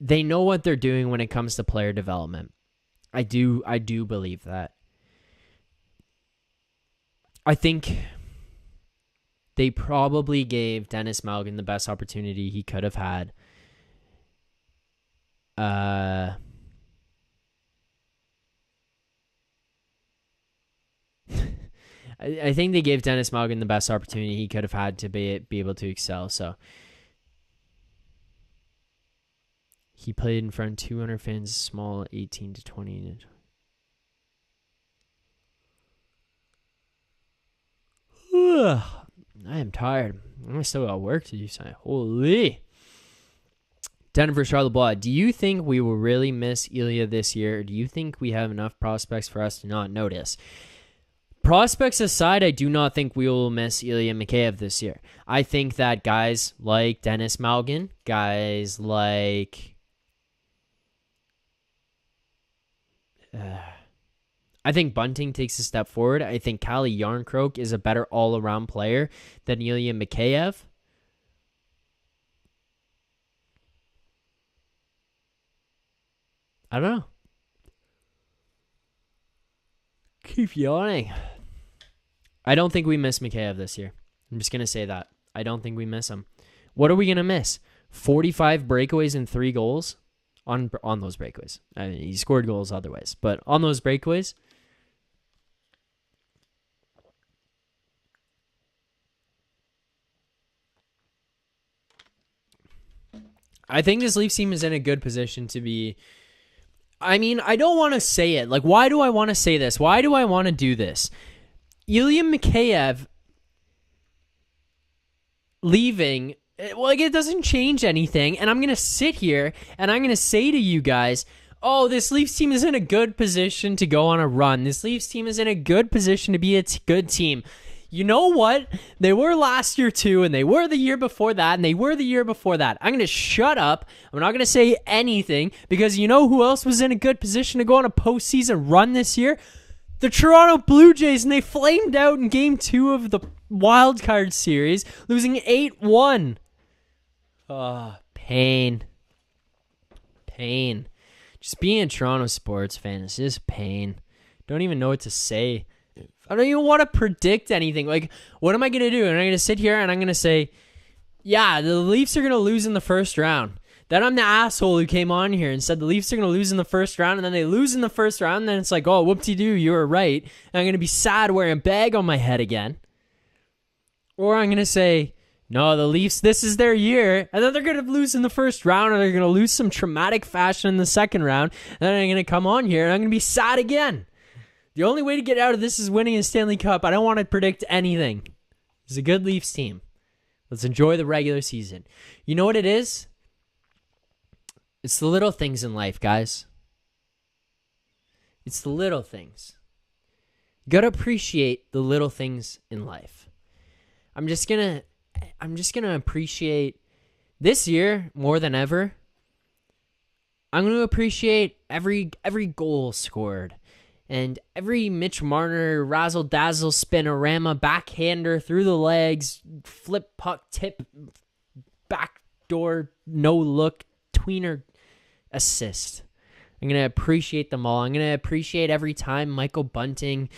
they know what they're doing when it comes to player development. I do believe that. I think they probably gave Dennis Maugan the best opportunity he could have had. I think they gave Dennis Maugan the best opportunity he could have had to be able to excel. So he played in front of 200 fans, small 18 to 20. I am tired. I still got work to do. Holy. Denver Charlebois, do you think we will really miss Ilya this year? Or do you think we have enough prospects for us to not notice? Prospects aside, I do not think we will miss Ilya Mikheyev this year. I think that guys like Dennis Maugan, guys like I think Bunting takes a step forward. I think Kalle Järnkrok is a better all-around player than Ilya Mikheyev. I don't know. Keep yawning. I don't think we miss Mikheyev this year. I'm just going to say that. I don't think we miss him. What are we going to miss? 45 breakaways and 3 goals? On those breakaways. I mean, he scored goals other ways, but on those breakaways, I think this Leafs team is in a good position to be. I mean, I don't want to say it. Like, why do I want to say this? Why do I want to do this? Ilya Mikheyev leaving, like, it doesn't change anything. And I'm going to sit here and I'm going to say to you guys, oh, this Leafs team is in a good position to go on a run. This Leafs team is in a good position to be a good team. You know what? They were last year too, and they were the year before that, and they were the year before that. I'm going to shut up. I'm not going to say anything, because you know who else was in a good position to go on a postseason run this year? The Toronto Blue Jays, and they flamed out in Game 2 of the Wild Card Series, losing 8-1. Oh, pain. Pain. Just being a Toronto sports fan is just pain. Don't even know what to say. I don't even want to predict anything. Like, what am I going to do? And I'm going to sit here and I'm going to say, yeah, the Leafs are going to lose in the first round. Then I'm the asshole who came on here and said the Leafs are going to lose in the first round, and then they lose in the first round, and then it's like, oh, whoop-de-doo, you were right. And I'm going to be sad wearing a bag on my head again. Or I'm going to say, no, the Leafs, this is their year, and then they're going to lose in the first round, and they're going to lose some traumatic fashion in the second round, and then I'm going to come on here, and I'm going to be sad again. The only way to get out of this is winning a Stanley Cup. I don't want to predict anything. It's a good Leafs team. Let's enjoy the regular season. You know what it is? It's the little things in life, guys. It's the little things. You gotta appreciate the little things in life. I'm just gonna appreciate this year more than ever. I'm gonna appreciate every goal scored and every Mitch Marner razzle dazzle spinorama backhander through the legs, flip puck tip, backdoor no look tweener assist. I'm going to appreciate them all. I'm going to appreciate every time Michael Bunting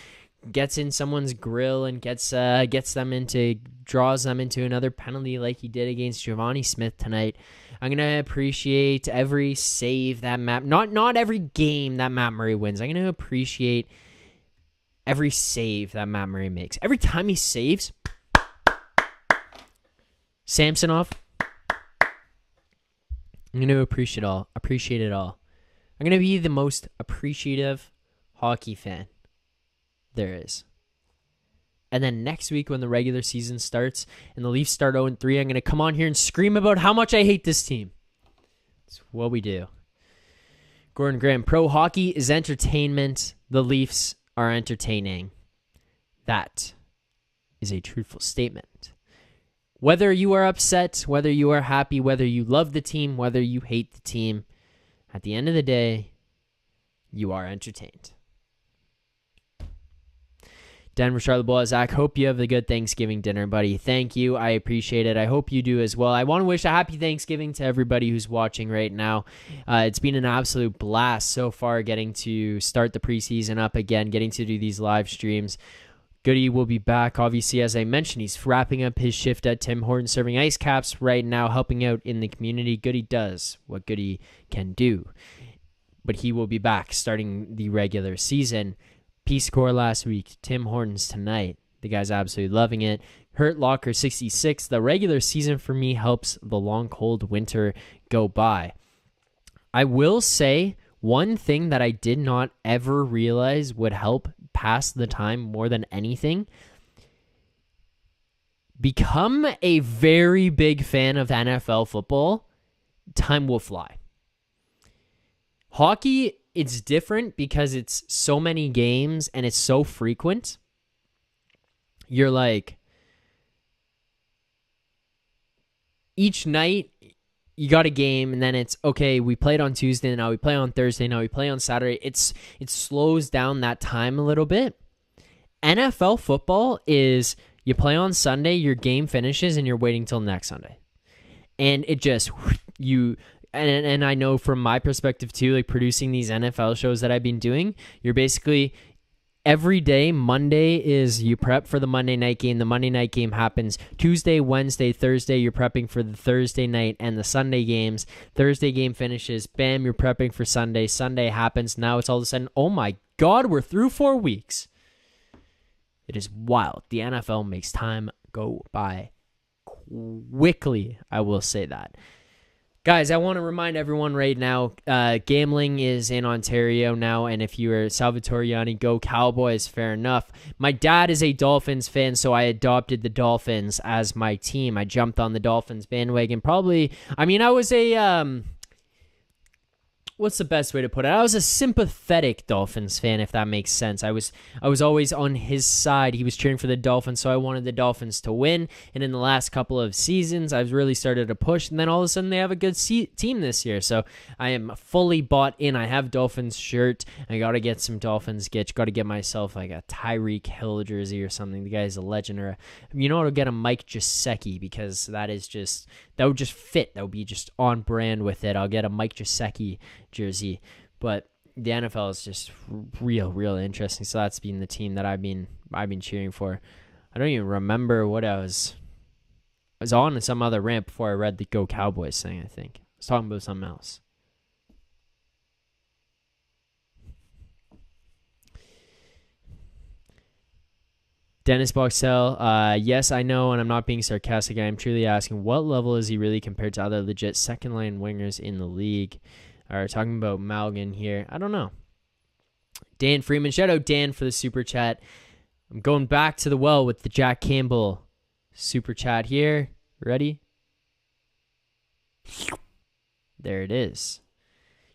gets in someone's grill and draws them into another penalty like he did against Giovanni Smith tonight. I'm going to appreciate every save that not every game that Matt Murray wins. I'm going to appreciate every save that Matt Murray makes. Every time he saves, Samsonov, I'm going to appreciate it all. I'm going to be the most appreciative hockey fan there is. And then next week when the regular season starts and the Leafs start 0-3, I'm going to come on here and scream about how much I hate this team. That's what we do. Gordon Graham, pro hockey is entertainment. The Leafs are entertaining. That is a truthful statement. Whether you are upset, whether you are happy, whether you love the team, whether you hate the team, at the end of the day, you are entertained. Denver Charlotte Boys, Zach, hope you have a good Thanksgiving dinner, buddy. Thank you. I appreciate it. I hope you do as well. I want to wish a happy Thanksgiving to everybody who's watching right now. It's been an absolute blast so far getting to start the preseason up again, getting to do these live streams. Goody will be back. Obviously, as I mentioned, he's wrapping up his shift at Tim Hortons, serving ice caps right now, helping out in the community. Goody does what Goody can do. But he will be back starting the regular season. Peace Corps last week, Tim Hortons tonight. The guy's absolutely loving it. Hurt Locker 66. The regular season for me helps the long, cold winter go by. I will say one thing that I did not ever realize would help pass the time more than anything. Become a very big fan of NFL football. Time will fly. Hockey, it's different because it's so many games and it's so frequent. You're like, each night you got a game and then it's, okay, we played on Tuesday, now we play on Thursday, now we play on Saturday. It slows down that time a little bit. NFL football is you play on Sunday, your game finishes, and you're waiting till next Sunday. And it just, and I know from my perspective too, like producing these NFL shows that I've been doing, you're basically every day. Monday is you prep for the Monday night game. The Monday night game happens Tuesday, Wednesday, Thursday. You're prepping for the Thursday night and the Sunday games. Thursday game finishes. Bam, you're prepping for Sunday. Sunday happens. Now it's all of a sudden, oh my God, we're through 4 weeks. It is wild. The NFL makes time go by quickly. I will say that. Guys, I want to remind everyone right now, gambling is in Ontario now, and if you are Salvatoriani, go Cowboys, fair enough. My dad is a Dolphins fan, so I adopted the Dolphins as my team. I jumped on the Dolphins bandwagon I was a, what's the best way to put it? I was a sympathetic Dolphins fan, if that makes sense. I was always on his side. He was cheering for the Dolphins, so I wanted the Dolphins to win. And in the last couple of seasons, I've really started to push. And then all of a sudden, they have a good team this year. So I am fully bought in. I have Dolphins shirt. I got to get some Dolphins gitch. Got to get myself like a Tyreek Hill jersey or something. The guy's a legend. Or I'll get a Mike Gesicki because that would just fit. That would be just on brand with it. I'll get a Mike Gesicki jersey, but the NFL is just real interesting. So that's been the team that I've been cheering for. I don't even remember what I was on some other rant before I read the Go Cowboys thing. I think I was talking about something else. Dennis Boxell, yes, I know, and I'm not being sarcastic. I am truly asking, what level is he really compared to other legit second-line wingers in the league? All right, talking about Maugan here. I don't know. Dan Freeman, shout out Dan for the super chat. I'm going back to the well with the Jack Campbell super chat here. Ready? There it is.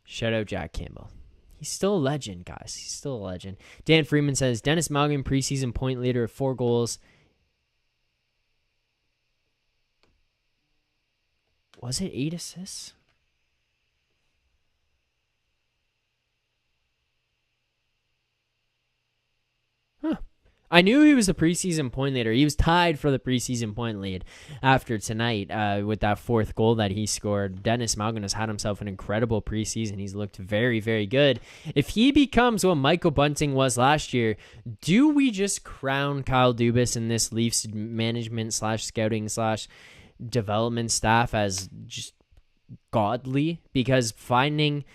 Shout out Jack Campbell. He's still a legend, guys. He's still a legend. Dan Freeman says, Dennis Maugan, preseason point leader of 4 goals. Was it 8 assists? Huh. I knew he was the preseason point leader. He was tied for the preseason point lead after tonight with that 4th goal that he scored. Dennis Maugan has had himself an incredible preseason. He's looked very, very good. If he becomes what Michael Bunting was last year, do we just crown Kyle Dubas and this Leafs management / scouting / development staff as just godly? Because finding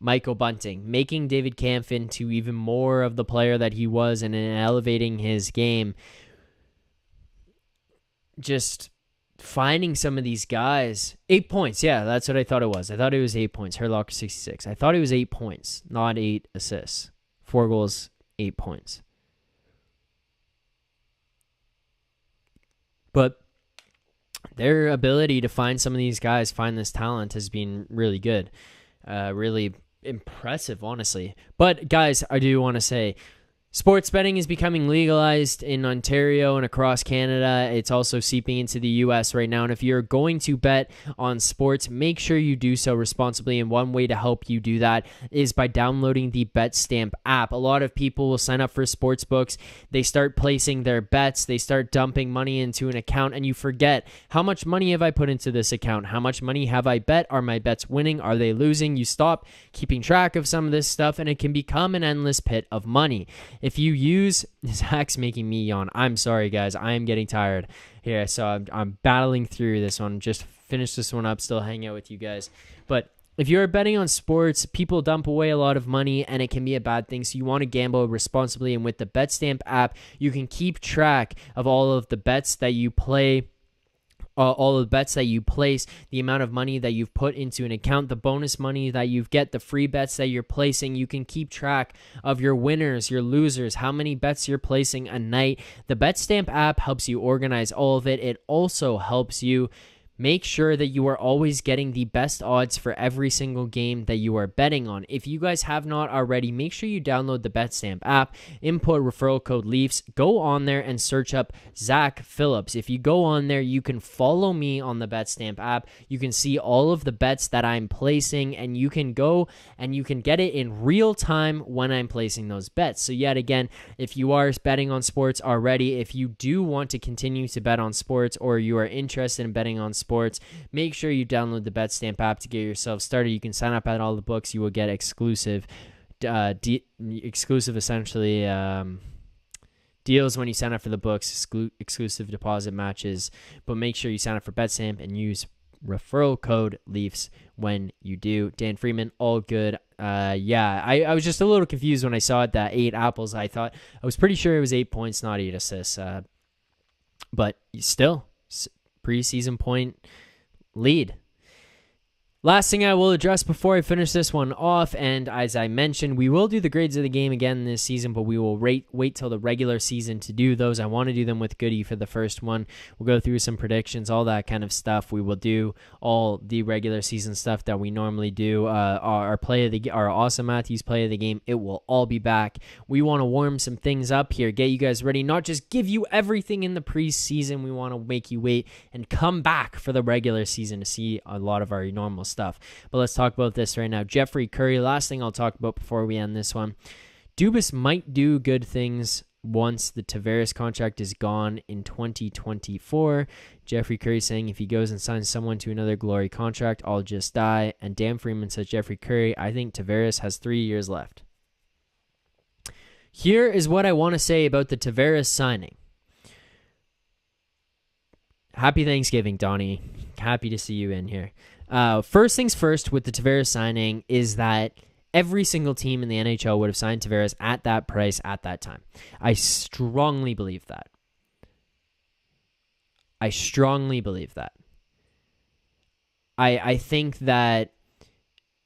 Michael Bunting, making David Kampf into even more of the player that he was and elevating his game, just finding some of these guys. 8 points, yeah, that's what I thought it was. I thought it was 8 points. Herlocker 66. I thought it was 8 points, not 8 assists. 4 goals, 8 points. But their ability to find some of these guys, find this talent, has been really good. Really impressive, honestly. But guys, I do want to say, sports betting is becoming legalized in Ontario and across Canada. It's also seeping into the US right now. And if you're going to bet on sports, make sure you do so responsibly. And one way to help you do that is by downloading the betstamp app. A lot of people will sign up for sports books. They start placing their bets. They start dumping money into an account, and you forget, how much money have I put into this account? How much money have I bet? Are my bets winning? Are they losing? You stop keeping track of some of this stuff, and it can become an endless pit of money. If you use, Zach's making me yawn. I'm sorry, guys. I am getting tired here, so I'm battling through this one. Just finish this one up, still hang out with you guys. But if you're betting on sports, people dump away a lot of money, and it can be a bad thing. So you want to gamble responsibly, and with the Betstamp app, you can keep track of all of the bets that you play, all of the bets that you place, the amount of money that you've put into an account, the bonus money that you get, the free bets that you're placing. You can keep track of your winners, your losers, how many bets you're placing a night. The Betstamp app helps you organize all of it. It also helps you make sure that you are always getting the best odds for every single game that you are betting on. If you guys have not already, make sure you download the Betstamp app, input referral code Leafs, go on there and search up Zack Phillips. If you go on there, you can follow me on the Betstamp app. You can see all of the bets that I'm placing, and you can go and you can get it in real time when I'm placing those bets. So yet again, if you are betting on sports already, if you do want to continue to bet on sports, or you are interested in betting on sports, make sure you download the Betstamp app to get yourself started. You can sign up at all the books. You will get exclusive essentially deals when you sign up for the books, exclusive deposit matches. But make sure you sign up for Betstamp and use referral code Leafs when you do. Dan Freeman, all good. I was just a little confused when I saw it, that 8 apples. I was pretty sure it was 8 points, not 8 assists. But still, preseason point lead. Last thing I will address before I finish this one off, and as I mentioned, we will do the grades of the game again this season, but we will wait till the regular season to do those. I want to do them with Goody for the first one. We'll go through some predictions, all that kind of stuff. We will do all the regular season stuff that we normally do. Our Awesome Matthews play of the game, it will all be back. We want to warm some things up here, get you guys ready, not just give you everything in the preseason. We want to make you wait and come back for the regular season to see a lot of our normal stuff. But let's talk about this right now. Jeffrey Curry, last thing I'll talk about before we end this one. Dubas might do good things once the Tavares contract is gone in 2024. Jeffrey Curry saying, if he goes and signs someone to another glory contract, I'll just die. And Dan Freeman says, Jeffrey Curry, I think Tavares has 3 years left. Here is what I want to say about the Tavares signing. Happy Thanksgiving, Donnie. Happy to see you in here. First things first with the Tavares signing is that every single team in the NHL would have signed Tavares at that price at that time. I strongly believe that. I think that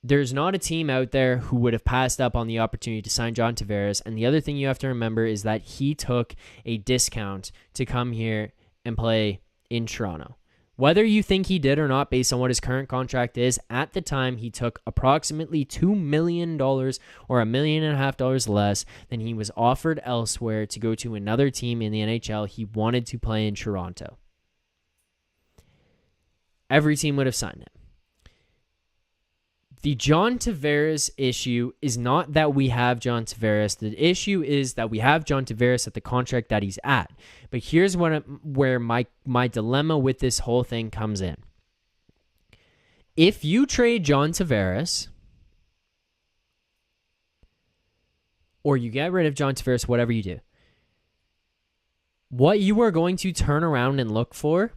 there's not a team out there who would have passed up on the opportunity to sign John Tavares. And the other thing you have to remember is that he took a discount to come here and play in Toronto. Whether you think he did or not based on what his current contract is, at the time he took approximately $2 million or $1.5 million less than he was offered elsewhere to go to another team in the NHL. He wanted to play in Toronto. Every team would have signed him. The John Tavares issue is not that we have John Tavares. The issue is that we have John Tavares at the contract that he's at. But here's where my dilemma with this whole thing comes in. If you trade John Tavares, or you get rid of John Tavares, whatever you do, what you are going to turn around and look for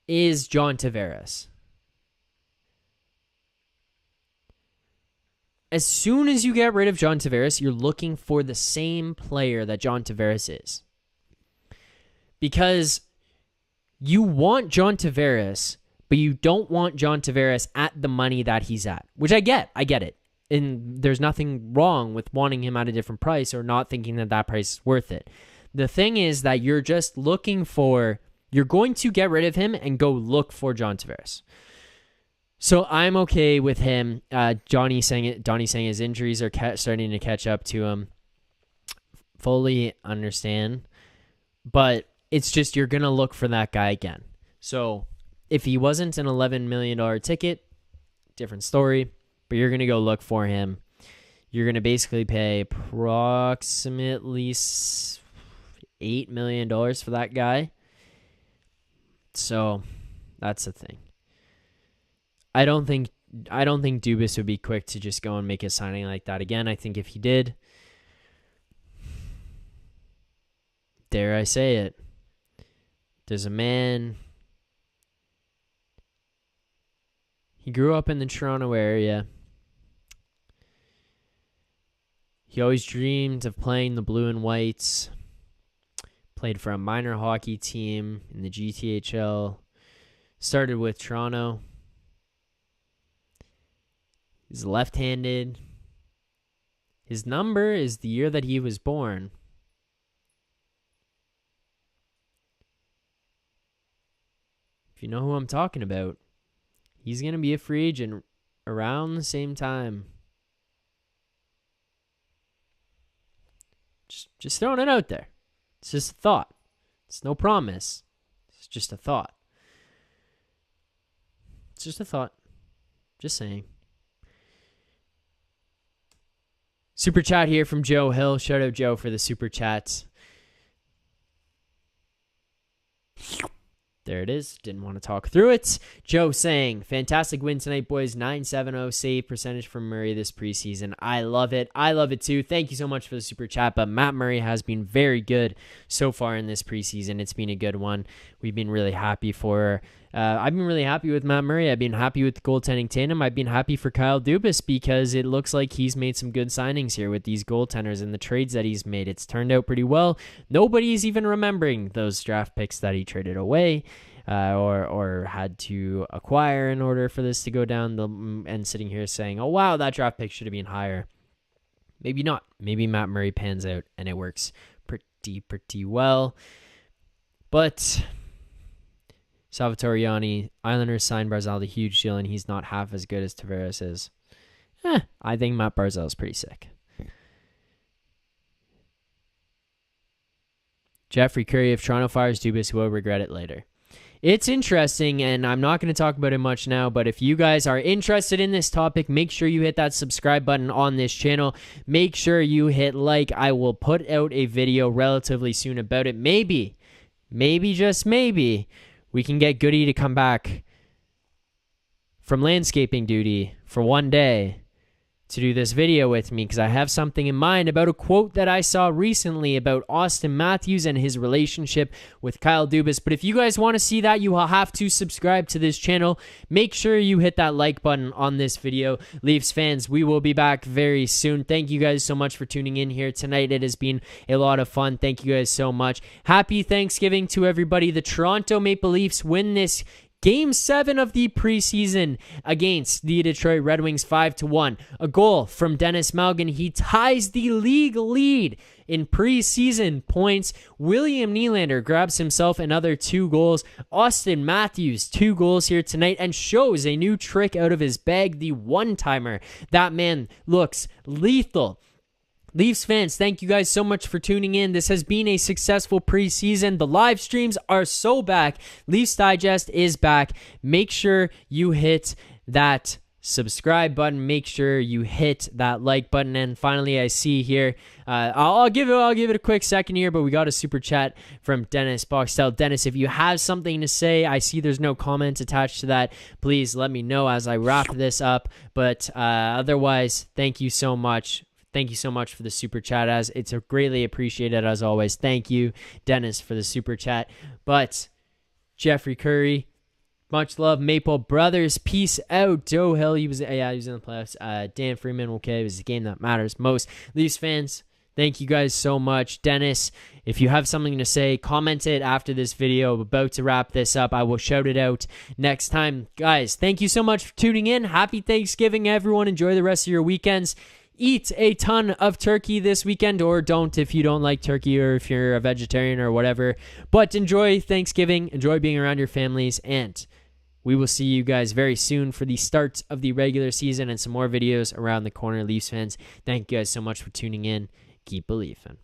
is John Tavares. As soon as you get rid of John Tavares, you're looking for the same player that John Tavares is. Because you want John Tavares, but you don't want John Tavares at the money that he's at. Which I get it. And there's nothing wrong with wanting him at a different price or not thinking that that price is worth it. The thing is that you're just looking for, you're going to get rid of him and go look for John Tavares. So I'm okay with him. Donnie saying his injuries are starting to catch up to him. Fully understand. But it's just you're going to look for that guy again. So if he wasn't an $11 million ticket, different story. But you're going to go look for him. You're going to basically pay approximately $8 million for that guy. So that's the thing. I don't think Dubas would be quick to just go and make a signing like that again. I think if he did, dare I say it, there's a man, he grew up in the Toronto area. He always dreamed of playing the blue and whites. Played for a minor hockey team in the GTHL. Started with Toronto. He's left-handed. His number is the year that he was born. If you know who I'm talking about, he's going to be a free agent around the same time. Just throwing it out there. It's just a thought. It's no promise. It's just a thought. It's just a thought. Just saying. Super chat here from Joe Hill. Shout out Joe for the super chats. There it is. Didn't want to talk through it. Joe saying, fantastic win tonight, boys. 970 save percentage from Murray this preseason. I love it. I love it too. Thank you so much for the super chat. But Matt Murray has been very good so far in this preseason. It's been a good one. We've been really happy for I've been really happy with Matt Murray. I've been happy with the goaltending tandem. I've been happy for Kyle Dubas because it looks like he's made some good signings here with these goaltenders and the trades that he's made. It's turned out pretty well. Nobody's even remembering those draft picks that he traded away or had to acquire in order for this to go down. And sitting here saying, oh, wow, that draft pick should have been higher. Maybe not. Maybe Matt Murray pans out and it works pretty well. But Salvatore Yanni, Islanders signed Barzal the huge deal, and he's not half as good as Tavares is. I think Matt Barzal is pretty sick. Jeffrey Curry, if Toronto fires Dubas, will regret it later. It's interesting, and I'm not going to talk about it much now, but if you guys are interested in this topic, make sure you hit that subscribe button on this channel. Make sure you hit like. I will put out a video relatively soon about it. Maybe, just maybe, we can get Goody to come back from landscaping duty for one day to do this video with me, because I have something in mind about a quote that I saw recently about Austin Matthews and his relationship with Kyle Dubas. But if you guys want to see that, you will have to subscribe to this channel. Make sure you hit that like button on this video. Leafs fans, we will be back very soon. Thank you guys so much for tuning in here tonight. It has been a lot of fun. Thank you guys so much. Happy Thanksgiving to everybody. The Toronto Maple Leafs win this Game 7 of the preseason against the Detroit Red Wings, 5-1. A goal from Dennis Maugan. He ties the league lead in preseason points. William Nylander grabs himself another 2 goals. Austin Matthews, 2 goals here tonight, and shows a new trick out of his bag, the one-timer. That man looks lethal. Leafs fans, thank you guys so much for tuning in. This has been a successful preseason. The live streams are so back. Leafs Digest is back. Make sure you hit that subscribe button. Make sure you hit that like button. And finally, I see here, I'll give it a quick second here, but we got a super chat from Dennis Boxtel. Dennis, if you have something to say, I see there's no comments attached to that. Please let me know as I wrap this up. But otherwise, thank you so much. Thank you so much for the super chat, as it's greatly appreciated as always. Thank you, Dennis, for the super chat. But Jeffrey Curry, much love. Maple Brothers, peace out. Joe Hill, he was in the playoffs. Dan Freeman, okay, it was the game that matters most. Leafs fans, thank you guys so much. Dennis, if you have something to say, comment it after this video. I'm about to wrap this up. I will shout it out next time. Guys, thank you so much for tuning in. Happy Thanksgiving, everyone. Enjoy the rest of your weekends. Eat a ton of turkey this weekend, or don't if you don't like turkey, or if you're a vegetarian or whatever. But enjoy Thanksgiving, enjoy being around your families, and we will see you guys very soon for the start of the regular season and some more videos around the corner. Leafs fans, thank you guys so much for tuning in. Keep believing.